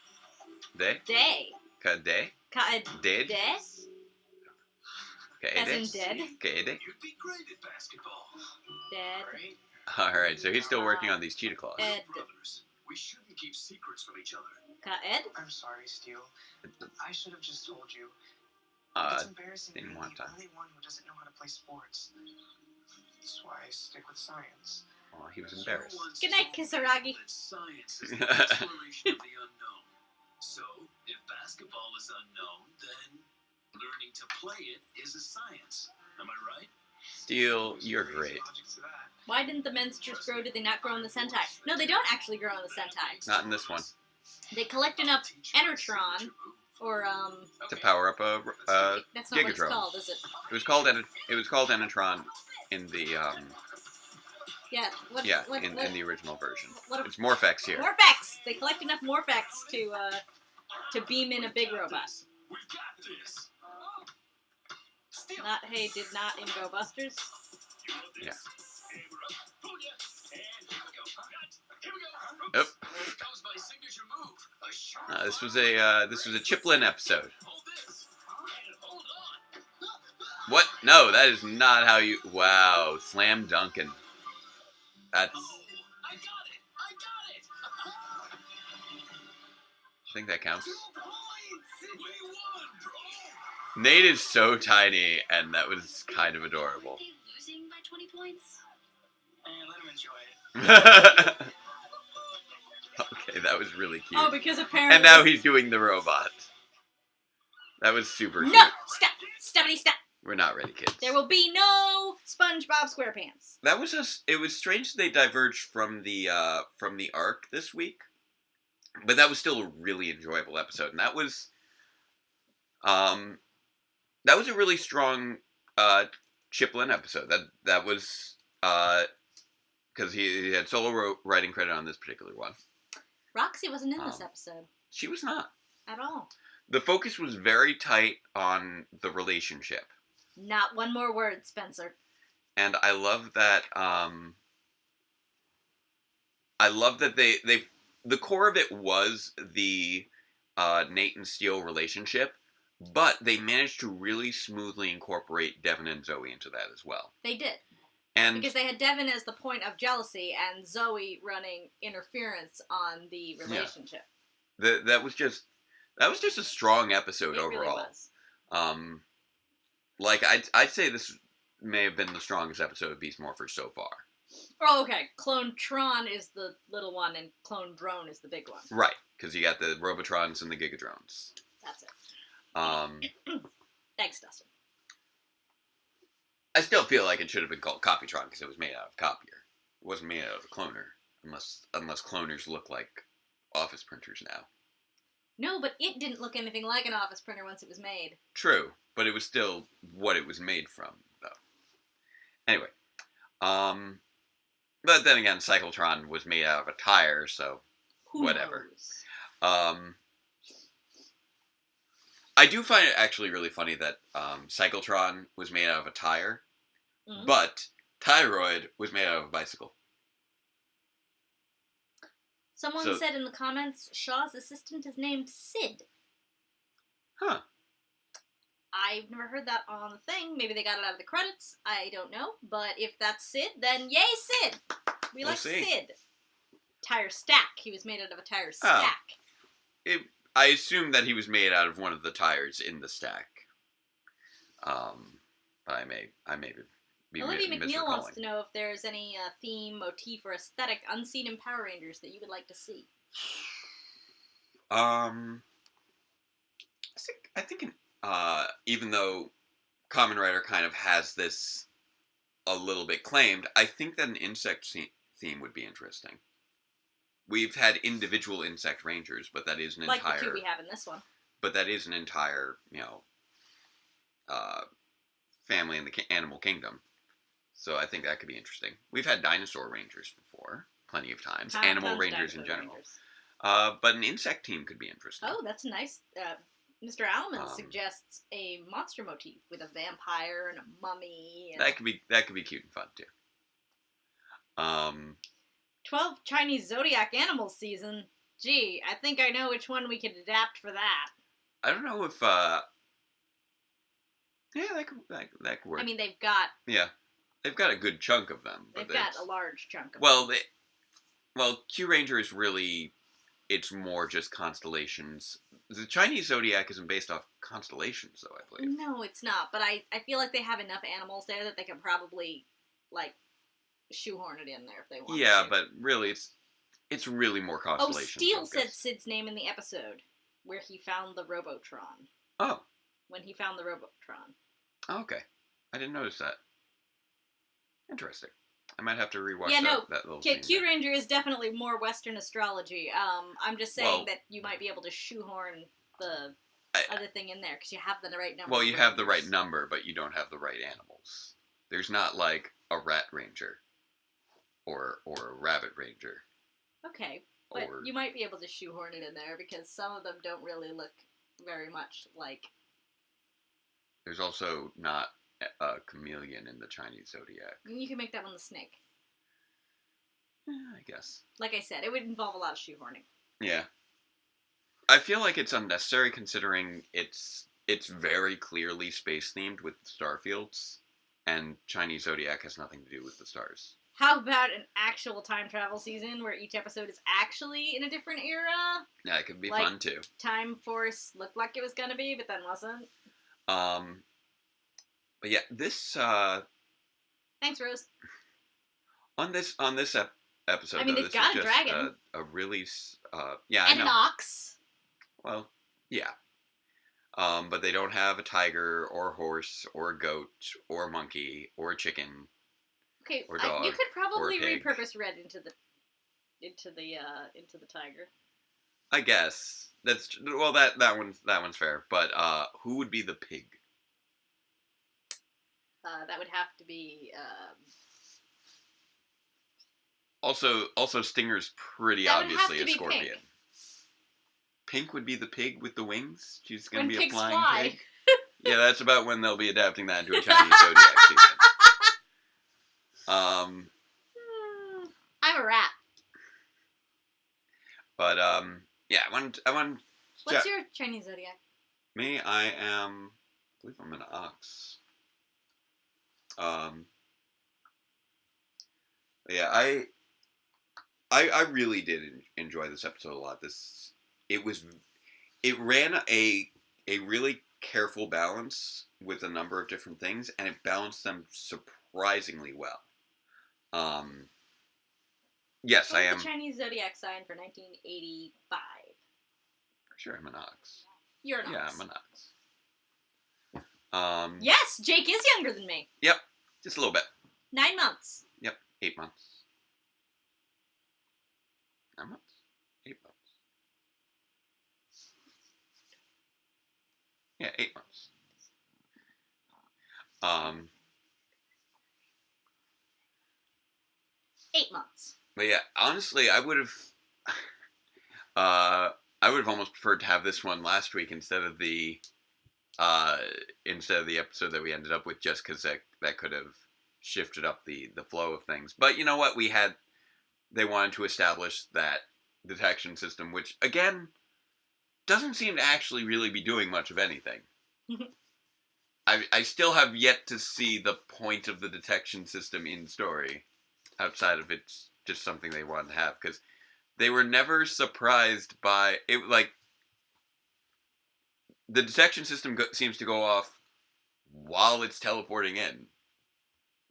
They? Day. Kaede? Kaed. Dead? Day? Kaede? As in dead? Kaede? You'd be great at basketball. Dead. Alright, so he's still working on these cheetah claws. Ed. Brothers, we shouldn't keep secrets from each other. Kaed? I'm sorry, Steel. I should have just told you. Uh, It's embarrassing didn't being want the to. only one who doesn't know how to play sports. That's why I stick with science. Oh, he was embarrassed. Good night, Kisaragi. That science is the exploration of the unknown. So, if basketball is unknown, then learning to play it is a science. Am I right? Steel, you're great. Logic to that. Why didn't the Mensters grow? Did they not grow in the Sentai? No, they don't actually grow in the Sentai. Not in this one. They collect enough Enertron, or, To power up a that's not what it's Gigadrone. called, is it? It was called Enetron in the Yeah, in the original version. what It's Morphex here. Morphex! They collect enough Morphex to beam in a big robot. We've got this. Still. Not, hey, did not in Go Busters? Yeah. Here we go. Yep. Here comes my signature move. A sharp This was a Chiplin episode. Hold this. And hold on. What? No, that is not how you. Wow, slam dunking. That's. Oh, I got it. I think that counts. 2 points. We won, bro. Nate is so tiny, and that was kind of adorable. Are they losing by 20 points? And let him enjoy it. Okay, that was really cute. Oh, because apparently... And now he's doing the robot. That was super cute. No! Stop! Stoppity stop! We're not ready, kids. There will be no SpongeBob SquarePants. That was it was strange they diverged from the arc this week. But that was still a really enjoyable episode. And that was a really strong Chiplin episode. That was because he had solo writing credit on this particular one. Roxy wasn't in this episode. She was not. At all. The focus was very tight on the relationship. Not one more word, Spencer. And I love that. The core of it was the Nate and Steele relationship, but they managed to really smoothly incorporate Devin and Zoe into that as well. They did. And because they had Devin as the point of jealousy and Zoe running interference on the relationship. Yeah. That was just a strong episode overall. Really was. I'd say this may have been the strongest episode of Beast Morphers so far. Oh, okay. Clone Tron is the little one, and Clone Drone is the big one. Right, because you got the Robotrons and the Gigadrones. That's it. Thanks, Dustin. I still feel like it should have been called Copytron because it was made out of copier. It wasn't made out of a cloner, unless cloners look like office printers now. No, but it didn't look anything like an office printer once it was made. True, but it was still what it was made from, though. Anyway, but then again, Cyclotron was made out of a tire, so whatever. I do find it actually really funny that Cyclotron was made out of a tire, but Tyroid was made out of a bicycle. Someone said in the comments, Shaw's assistant is named Sid. Huh. I've never heard that on the thing. Maybe they got it out of the credits. I don't know. But if that's Sid, then yay, Sid! We'll like see. Sid. Tire stack. He was made out of a tire stack. I assume that he was made out of one of the tires in the stack. But I may be Olivia McNeil wants misrecalling. to know if there's any theme, motif, or aesthetic unseen in Power Rangers that you would like to see. I think even though Kamen Rider kind of has this a little bit claimed, I think that an insect theme would be interesting. We've had individual insect rangers, but that is an like entire... the two we have in this one. But that is an entire, family in the animal kingdom. So I think that could be interesting. We've had dinosaur rangers before, plenty of times. Animal rangers in general. But an insect team could be interesting. Oh, that's nice. Mr. Alman suggests a monster motif with a vampire and a mummy. And that could be cute and fun too. 12 Chinese zodiac animals season. Gee, I think I know which one we could adapt for that. I don't know if that could work. I mean, they've got a good chunk of them. They've got a large chunk of them. them. Q Ranger is really, it's more just constellations. The Chinese zodiac isn't based off constellations, though, I believe. No, it's not. But I feel like they have enough animals there that they can probably, shoehorn it in there if they want to. Yeah, but really, it's really more constellation. Steele said Sid's name in the episode where he found the Robotron. Oh. When he found the Robotron. Oh, okay. I didn't notice that. Interesting. I might have to rewatch that little scene. Q Ranger is definitely more Western astrology. I'm just saying that you might be able to shoehorn the other thing in there because you have the right number. Well, you have the right number, but you don't have the right animals. There's not like a rat ranger or a rabbit ranger. Okay, but you might be able to shoehorn it in there because some of them don't really look very much like... There's also not a chameleon in the Chinese zodiac. You can make that one the snake. I guess. Like I said, it would involve a lot of shoehorning. Yeah. I feel like it's unnecessary considering it's very clearly space themed with Starfields, and Chinese zodiac has nothing to do with the stars. How about an actual time travel season where each episode is actually in a different era? Yeah, it could be fun too. Time Force looked like it was gonna be, but then wasn't. But yeah, this Thanks, Rose. on this episode. I mean, though. they've This got is a just dragon. a really, yeah, and I know. an ox. Well, yeah. But they don't have a tiger or a horse or a goat or a monkey or a chicken. Okay, or dog, you could probably or pig. repurpose Red into the tiger. I guess that one's fair. But who would be the pig? That would have to be. Also, Stinger's pretty That would have obviously to a be scorpion. Pink. Pink would be the pig with the wings. She's gonna When be pigs a flying fly. pig. Yeah, that's about when they'll be adapting that into a Chinese zodiac season. I'm a rat. But yeah, I want. What's your Chinese zodiac? Me, I believe I'm an ox. Yeah, I really did enjoy this episode a lot. It ran a really careful balance with a number of different things, and it balanced them surprisingly well. Yes, What's I am. the Chinese zodiac sign for 1985? Sure, I'm an ox. You're an ox. Yeah, I'm an ox. Yes, Jake is younger than me. Yep, just a little bit. 9 months. Yep, 8 months. 9 months? 8 months. Yeah, 8 months. 8 months. But yeah, honestly, I would have almost preferred to have this one last week instead of the episode that we ended up with, just because that could have shifted up the flow of things. But you know what? They wanted to establish that detection system, which again doesn't seem to actually really be doing much of anything. I still have yet to see the point of the detection system in story, outside of it's just something they wanted to have, because they were never surprised by it. Like, the detection system seems to go off while it's teleporting in.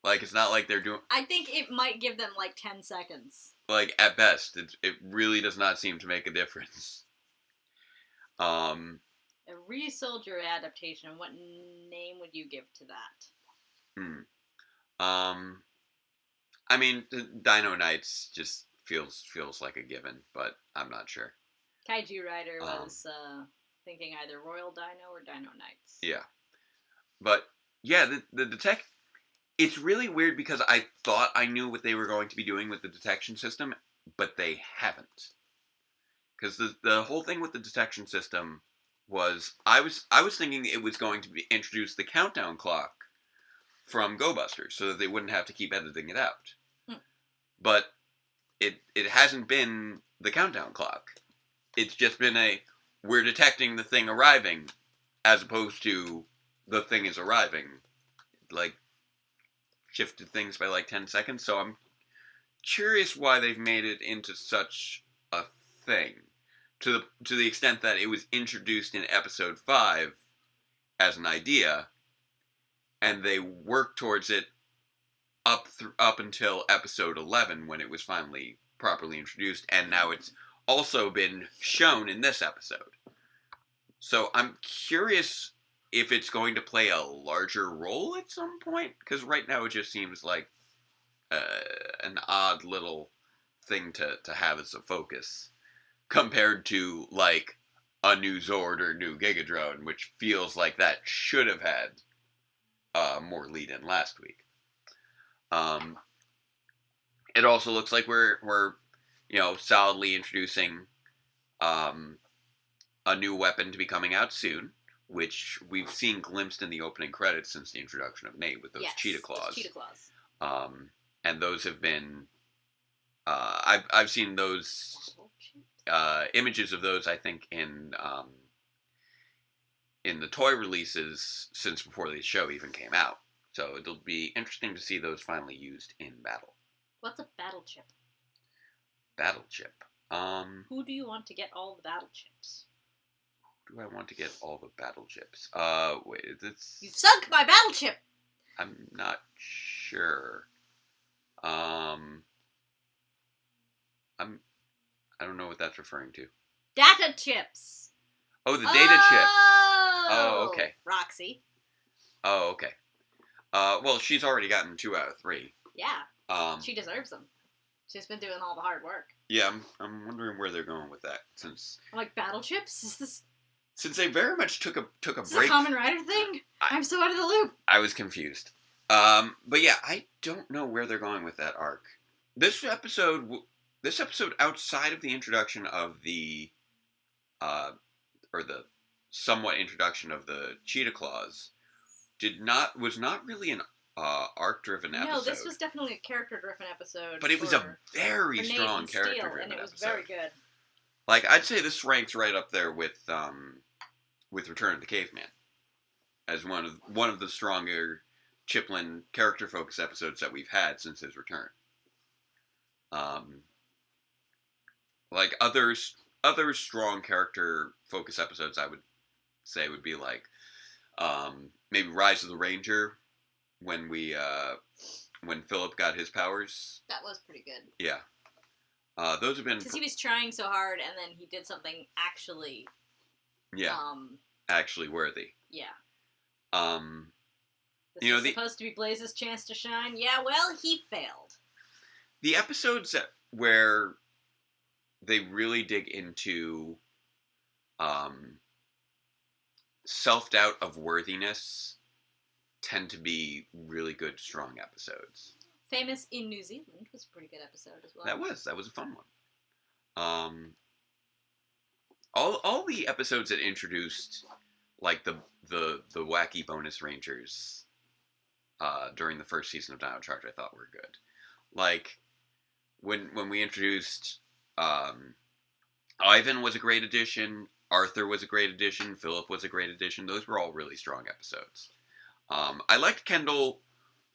Like, it's not like they're doing... I think it might give them like 10 seconds. Like, at best, it really does not seem to make a difference. A Re-Soldier adaptation, what name would you give to that? I mean, Dino Knights just feels like a given, but I'm not sure. Kaiju Rider was thinking either Royal Dino or Dino Knights. Yeah. But, yeah, the detect... It's really weird because I thought I knew what they were going to be doing with the detection system, but they haven't. Because the whole thing with the detection system was... I was thinking it was going to be introduce the countdown clock from Go Busters so that they wouldn't have to keep editing it out. But it hasn't been the countdown clock. It's just been we're detecting the thing arriving, as opposed to the thing is arriving. Like, shifted things by like 10 seconds, so I'm curious why they've made it into such a thing. To the extent that it was introduced in episode 5 as an idea, and they worked towards it up until episode 11 when it was finally properly introduced, and now it's also been shown in this episode. So I'm curious if it's going to play a larger role at some point, because right now it just seems like an odd little thing to have as a focus, compared to, like, a new Zord or a new Gigadrone, which feels like that should have had more lead-in last week. It also looks like we're solidly introducing a new weapon to be coming out soon, which we've seen glimpsed in the opening credits since the introduction of Nate with those cheetah claws. Those cheetah claws. And those have been... I've seen those images of those, I think, in the toy releases since before the show even came out. So it'll be interesting to see those finally used in battle. What's a battle chip? Battle chip. Who do you want to get all the battle chips? Do I want to get all the battle chips? Wait, it's... You sunk my battle chip! I'm not sure. I don't know what that's referring to. Data chips. Oh, the data chips. Oh, okay. Roxy. Oh, okay. Well, she's already gotten 2 out of 3. Yeah. She deserves them. She's been doing all the hard work. Yeah, I'm wondering where they're going with that since. Like battle chips? Is this? Since they very much took a break. Is this a Kamen Rider thing? I'm so out of the loop. I was confused. But yeah, I don't know where they're going with that arc. This episode outside of the introduction of the, or the somewhat introduction of the Cheetah Claws, was not really an arc-driven episode. No, this was definitely a character-driven episode. But it was a very strong character-driven episode. And it was very good. Like, I'd say this ranks right up there with Return of the Caveman as one of the stronger Chiplin character-focused episodes that we've had since his return. Like other strong character-focused episodes, I would say would be like maybe Rise of the Ranger when Philip got his powers. That was pretty good. Yeah. Those have been because he was trying so hard, and then he did something actually. Yeah. Actually worthy. Yeah. This was supposed to be Blaze's chance to shine. Yeah, well, he failed. The episodes where they really dig into self-doubt of worthiness tend to be really good, strong episodes. Famous in New Zealand was a pretty good episode as well. That was a fun one. All the episodes that introduced like the wacky bonus rangers during the first season of Dino Charge I thought were good. Like when we introduced Ivan was a great addition, Arthur was a great addition, Philip was a great addition. Those were all really strong episodes. I liked Kendall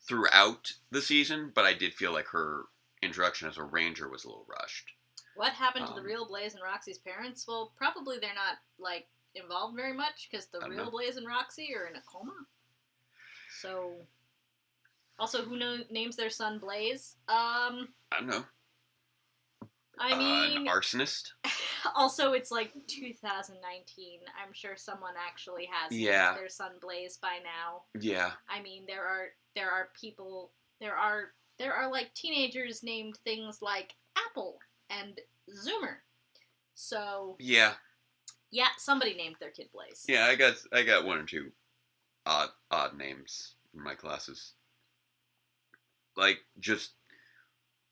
throughout the season, but I did feel like her introduction as a ranger was a little rushed. What happened to the real Blaze and Roxy's parents? Well, probably they're not, like, involved very much, because the real Blaze and Roxy are in a coma. So, also, who names their son Blaze? I don't know. I mean... An arsonist? Also, it's like 2019. I'm sure someone actually has named their son Blaze by now. Yeah. I mean, there are people, there are like teenagers named things like Apple and Zoomer. So yeah, somebody named their kid Blaze. Yeah, I got 1 or 2 odd names in my classes. Like just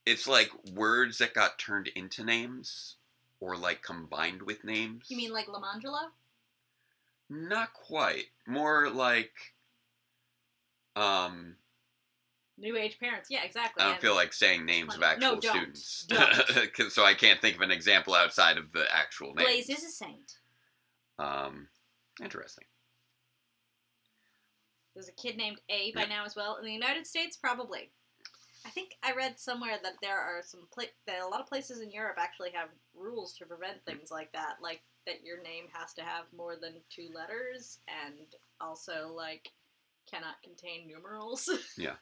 it's like words that got turned into names or like combined with names. You mean like Lamangelo? Not quite. More like New age parents, yeah, exactly. I don't feel like saying names of actual students. Don't. So I can't think of an example outside of the actual name. Blaze is a saint. Interesting. There's a kid named A by now as well. In the United States, probably. I think I read somewhere that there are that a lot of places in Europe actually have rules to prevent things like that. Like, that your name has to have more than 2 letters, and also, like, cannot contain numerals. Yeah.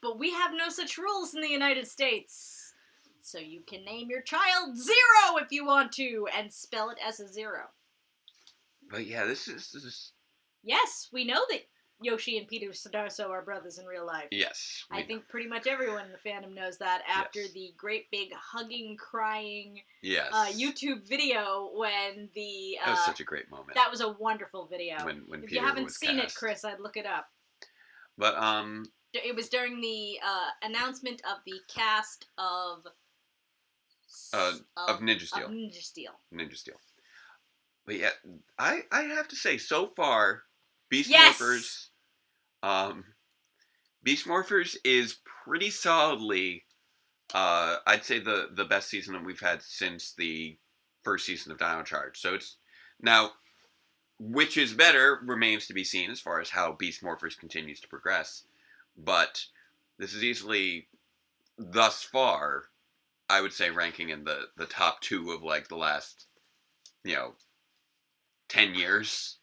But we have no such rules in the United States. So you can name your child Zero if you want to, and spell it as a 0. But yeah, this is... Yes, we know that Yoshi and Peter Sudarso are brothers in real life. Yes. I think pretty much everyone in the fandom knows that after the great big hugging, crying YouTube video when the... that was such a great moment. That was a wonderful video. When if Peter you haven't was seen cast. it, Chris, I'd look it up. But, It was during the announcement of the cast of Ninja Steel. Ninja Steel. But yeah, I have to say, so far, Beast Morphers is pretty solidly, I'd say the best season that we've had since the first season of Dino Charge. So it's, now, which is better remains to be seen as far as how Beast Morphers continues to progress. But this is easily, thus far, I would say ranking in the top 2 of like the last, 10 years.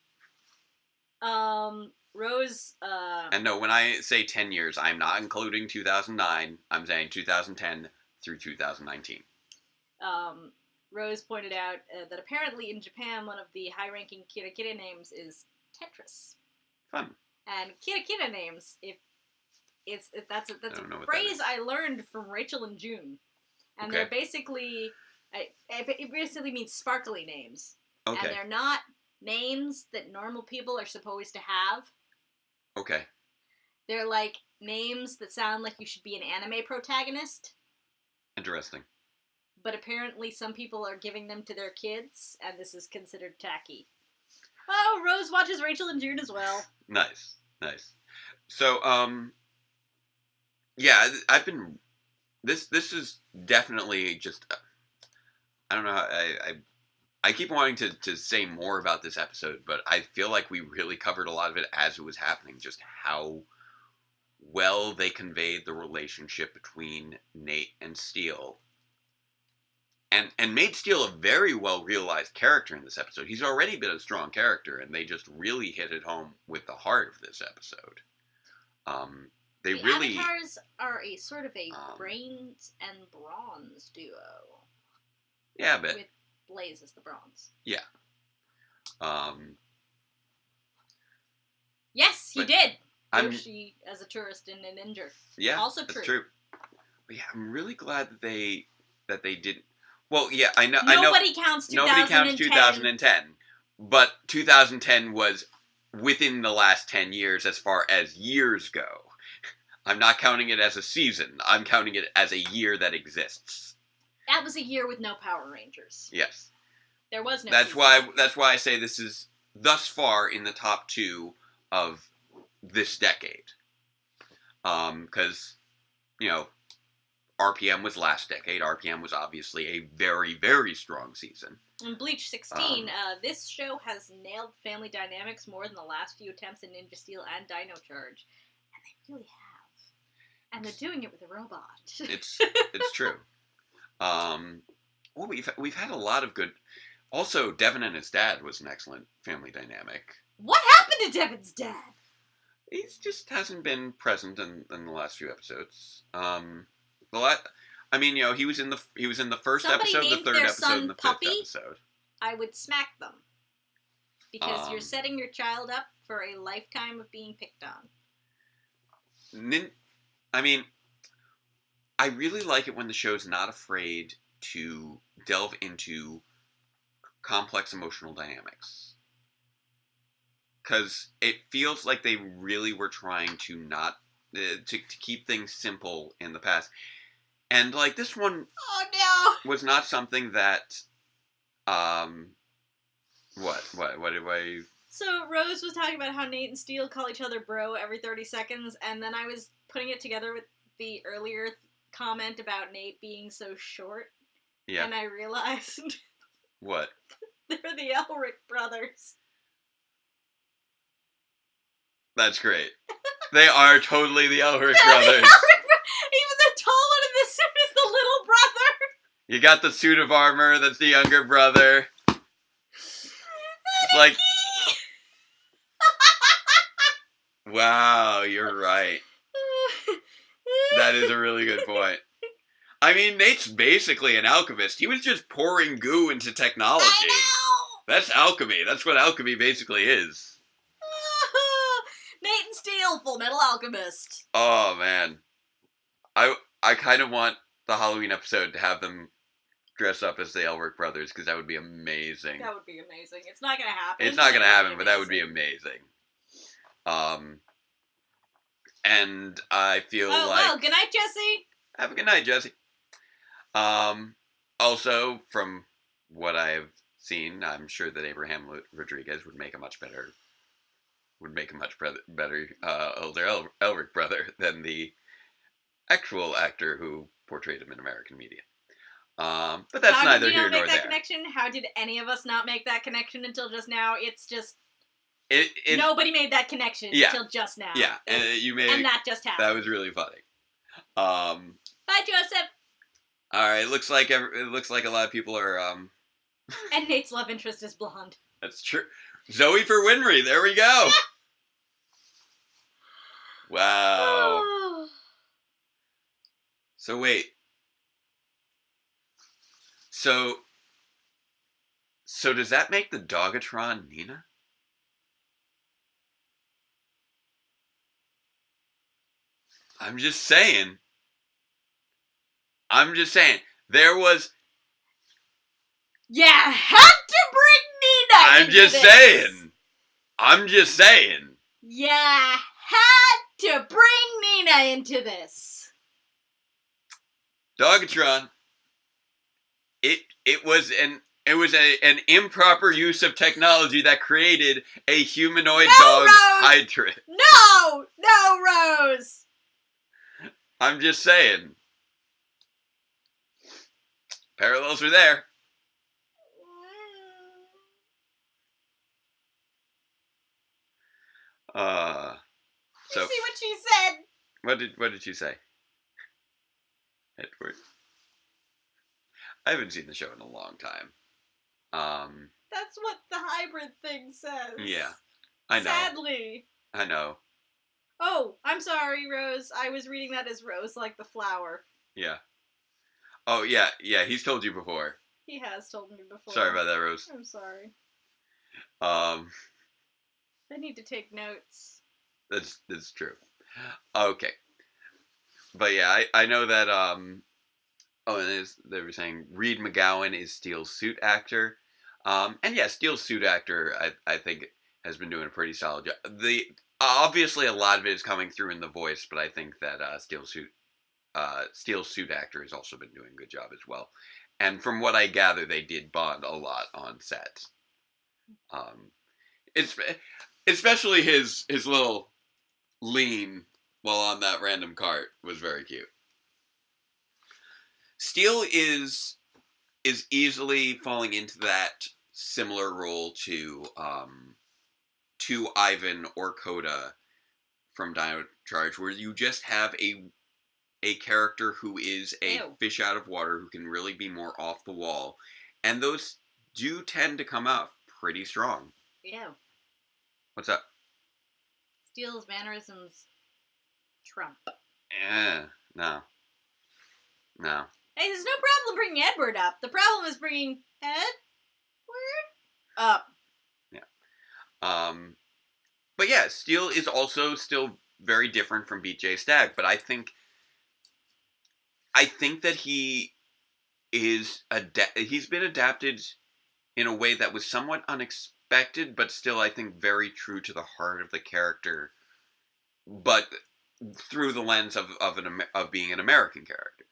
Rose, And no, when I say 10 years, I'm not including 2009. I'm saying 2010 through 2019. Rose pointed out that apparently in Japan, one of the high-ranking Kira names is Tetris. Fun. And Kira names, that's a phrase I learned from Rachel and June, and okay. they're basically it basically means sparkly names. Okay. And they're not names that normal people are supposed to have. Okay. They're like names that sound like you should be an anime protagonist. Interesting. But apparently some people are giving them to their kids, and this is considered tacky. Oh, Rose watches Rachel and June as well. Nice. So, yeah, I've been... This is definitely just... I don't know, I keep wanting to say more about this episode, but I feel like we really covered a lot of it as it was happening, just how well they conveyed the relationship between Nate and Steele. And made Steele a very well-realized character in this episode. He's already been a strong character, and they just really hit it home with the heart of this episode. The Avatars are a sort of a brains and bronze duo. Yeah, but... With Blaze as the bronze. Yeah. Yes, he did! Yoshi as a tourist in a ninja. Yeah, also that's true. True. But yeah, I'm really glad that they didn't... Well, yeah, I know. Nobody counts 2010. But 2010 was within the last 10 years as far as years go. I'm not counting it as a season. I'm counting it as a year that exists. That was a year with no Power Rangers. Yes. There was no That's season. That's why I say this is thus far in the top 2 of this decade. Because, RPM was last decade. RPM was obviously a very, very strong season. In Bleach 16, this show has nailed family dynamics more than the last few attempts in Ninja Steel and Dino Charge. And they really have. And they're doing it with a robot. It's true. Well, we've had a lot of good... Also, Devin and his dad was an excellent family dynamic. What happened to Devin's dad? He just hasn't been present in the last few episodes. He was in the first episode, the third episode, and the fifth episode. I would smack them. Because you're setting your child up for a lifetime of being picked on. I really like it when the show's not afraid to delve into complex emotional dynamics. Because it feels like they really were trying to not... to keep things simple in the past. And, this one... Oh, no! ...was not something that... What did I... So, Rose was talking about how Nate and Steele call each other bro every 30 seconds, and then I was putting it together with the earlier comment about Nate being so short. Yeah. And I realized... What? They're the Elric brothers. That's great. They are totally the Elric brothers. Even the tall one in the suit is the little brother. You got the suit of armor, that's the younger brother. It's like... Wow, you're right. That is a really good point. Nate's basically an alchemist. He was just pouring goo into technology. I know! That's alchemy. That's what alchemy basically is. Nate and Steele, Full Metal Alchemist. Oh, man. I kind of want the Halloween episode to have them dress up as the Elric brothers, because that would be amazing. That would be amazing. It's not going to happen. It's not going to happen, but that would be amazing. And I feel like... well, good night, Jesse. Have a good night, Jesse. Also, from what I've seen, I'm sure that Abraham Rodriguez would make a much better older Elric brother than the actual actor who portrayed him in American media. But that's neither here nor there. Connection? How did any of us not make that connection until just now? It's just... Nobody made that connection until just now. Yeah, and that just happened. That was really funny. Bye, Joseph. All right, it looks like a lot of people are. And Nate's love interest is blonde. That's true. Zoe for Winry. There we go. Wow. So wait. So does that make the Dogatron Nina? I'm just saying. There was... You had to bring Nina into this. I'm just saying. You had to bring Nina into this. Dogatron. It was an improper use of technology that created a humanoid dog Hydra. No, Rose. I'm just saying. Parallels are there. You see what she said? What did she say? Edward. I haven't seen the show in a long time. That's what the hybrid thing says. Yeah, I know. Sadly. I know. Oh, I'm sorry, Rose. I was reading that as Rose like the flower. Yeah. Oh, yeah, he's told you before. He has told me before. Sorry about that, Rose. I'm sorry. I need to take notes. That's true. Okay. But yeah, I know that, and they were saying Reed McGowan is Steele's suit actor. And yeah, Steele's suit actor, I think, has been doing a pretty solid job. Obviously, a lot of it is coming through in the voice, but I think that Steele's suit actor has also been doing a good job as well. And from what I gather, they did bond a lot on set. It's especially his little lean while on that random cart was very cute. Steele is easily falling into that similar role to Ivan or Coda from Dino Charge, where you just have a character who is a fish out of water who can really be more off the wall, and those do tend to come out pretty strong. Yeah. What's up? Steele's mannerisms trump. No. Hey, there's no problem bringing Edward up. The problem is bringing Edward up. Yeah. But yeah, Steele is also still very different from Beat J Stagg, but I think that he is he's been adapted in a way that was somewhat unexpected, but still I think very true to the heart of the character, but through the lens of being an American character.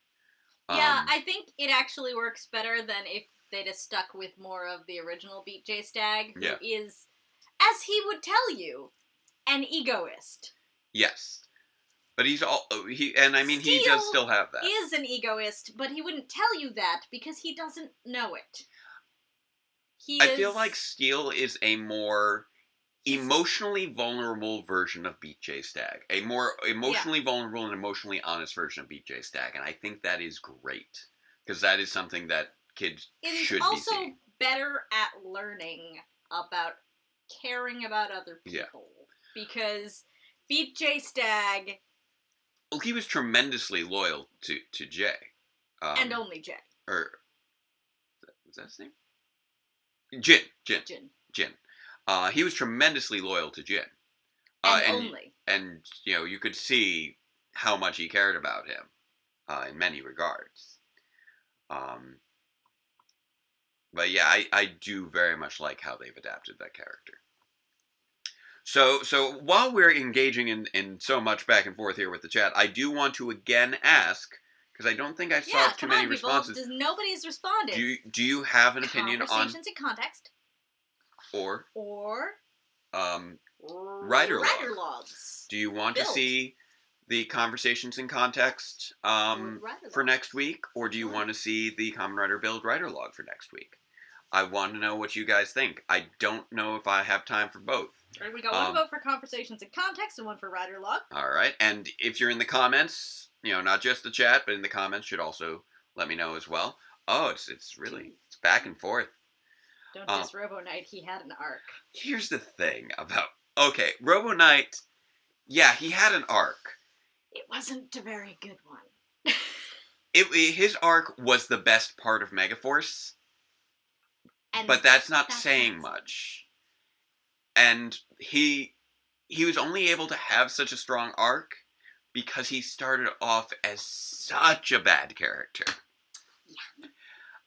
Yeah, I think it actually works better than if they'd have stuck with more of the original Beat J Stagg, who is, as he would tell you, an egoist. Yes. But he does still have that. Is an egoist, but he wouldn't tell you that because he doesn't know it. I feel like Steele is a more emotionally vulnerable version of Beat J Stagg. A more emotionally vulnerable and emotionally honest version of Beat J Stagg. And I think that is great. Because that is something that kids should be seeing. He's also better at learning about caring about other people. Yeah. Because Beat J Stagg... Well, he was tremendously loyal to Jay. And only Jay. Was that his name? Jin. He was tremendously loyal to Jin. And you could see how much he cared about him in many regards. But yeah, I do very much like how they've adapted that character. So while we're engaging in so much back and forth here with the chat, I do want to again ask, because I don't think I saw too many responses. Nobody's responded. Do you have an opinion on conversations in context? Or writer logs. Do you want to see the conversations in context for next week, or do you want to see the Common Writer Build writer log for next week? I want to know what you guys think. I don't know if I have time for both. Right, we got one vote for conversations in context and one for writer log. All right, and if you're in the comments, not just the chat, but in the comments, should also let me know as well. Oh, it's back and forth. Don't diss Robo Knight. He had an arc. Here's the thing about Robo Knight. Yeah, he had an arc. It wasn't a very good one. his arc was the best part of Megaforce, but that's not saying much. And he was only able to have such a strong arc because he started off as such a bad character. Yeah.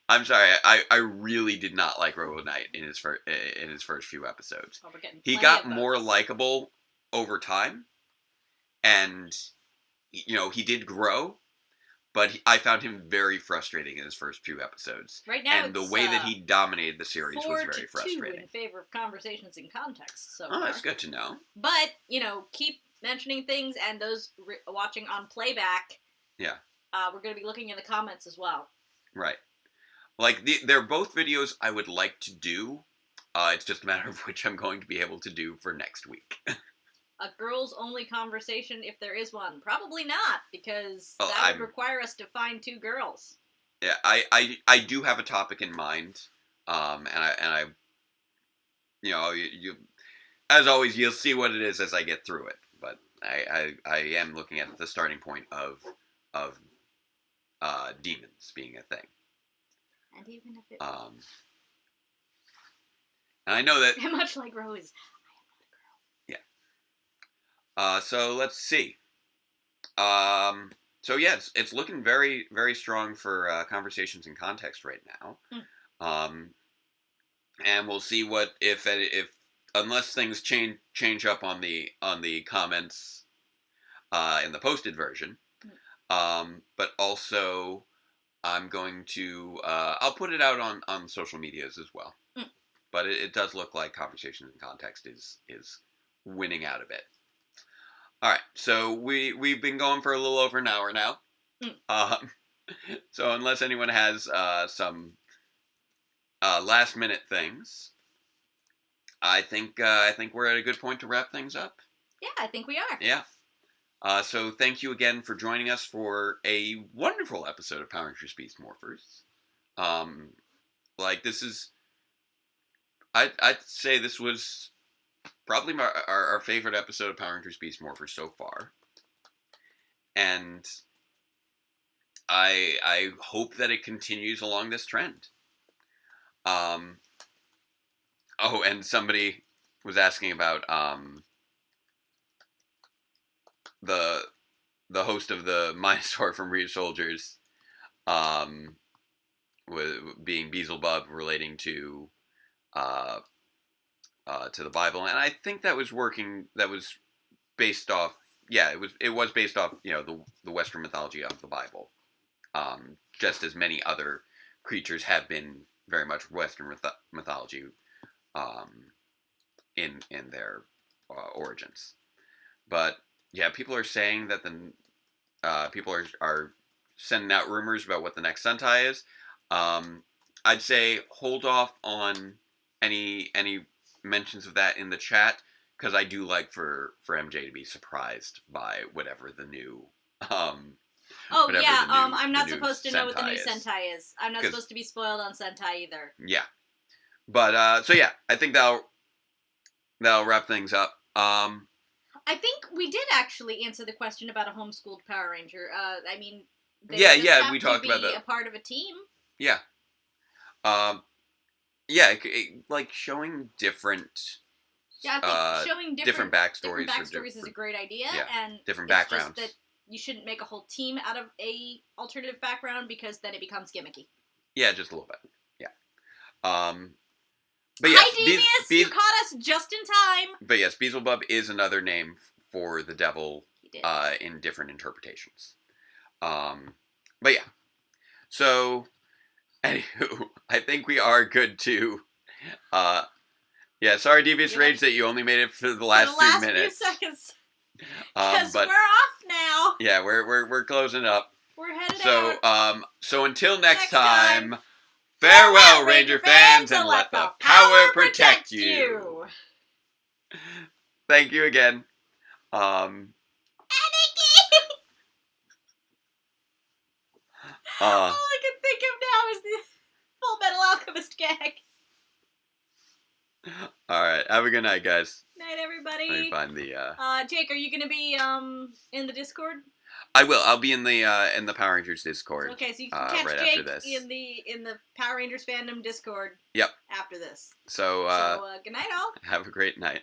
I'm sorry, I really did not like Robo Knight in his first few episodes. Oh, he got more likable over time, and he did grow, but I found him very frustrating in his first few episodes. Right now, and the way that he dominated the series was very 4-2 frustrating. in favor of Conversations in Context. So far. That's good to know. But keep mentioning things, and those watching on playback. Yeah. We're going to be looking in the comments as well. Right. Like, they're both videos I would like to do. It's just a matter of which I'm going to be able to do for next week. A girls-only conversation, if there is one. Probably not, because that would require us to find 2 girls. Yeah, I do have a topic in mind. And I you as always, you'll see what it is as I get through it. But I am looking at the starting point of demons being a thing. And even if it... and I know that... much like Rose, I am not a girl. Yeah. So let's see. So yeah, it's looking very, very strong for Conversations in Context right now. And we'll see what if unless things change up on the comments in the posted version. But also I'm going to I'll put it out on social medias as well. But it does look like Conversations in Context is winning out a bit. All right, so we've been going for a little over an hour now. So unless anyone has some last minute things, I think we're at a good point to wrap things up. Yeah, I think we are. Yeah. So thank you again for joining us for a wonderful episode of Power Rangers Beast Morphers. This is, I'd say this was probably our favorite episode of Power Rangers Beast Morphers so far. And I hope that it continues along this trend. Oh, and somebody was asking about the host of the Minosaur from Real Soldiers being Beelzebub, relating to the Bible, and I think that was working. That was based off. Yeah, it was based off the Western mythology of the Bible, just as many other creatures have been very much Western mythology in their origins. But yeah, people are saying that people are sending out rumors about what the next Sentai is. I'd say hold off on any mentions of that in the chat, because I do like for MJ to be surprised by whatever the new I'm not supposed to know what the new Sentai is. I'm not supposed to be spoiled on Sentai either. Yeah. But so yeah, I think that'll wrap things up. I think we did actually answer the question about a homeschooled Power Ranger. I mean, we talked about that. A part of a team. Yeah. Like showing different. Yeah, I think showing different backstories. Different backstories is a great idea, and different backgrounds. Just that you shouldn't make a whole team out of a alternative background, because then it becomes gimmicky. Yeah, just a little bit. Yeah. But yes, hi, Devious! You caught us just in time! But yes, Beelzebub is another name for the devil in different interpretations. But yeah. So, anywho, I think we are good to... sorry, Devious Rage, that you only made it for the last 2 minutes. Few seconds. Because we're off now. Yeah, we're closing up. We're headed out. So until next time... Farewell, Ranger fans, and let the power protect you! Thank you again. Aniki! All I can think of now is the Full Metal Alchemist gag. Alright, have a good night, guys. Night, everybody. Let me find the... Jake, are you gonna be, in the Discord? I will. I'll be in the Power Rangers Discord. Okay, so you can catch right Jake after this. in the Power Rangers fandom Discord. Yep. After this. So good night, all. Have a great night.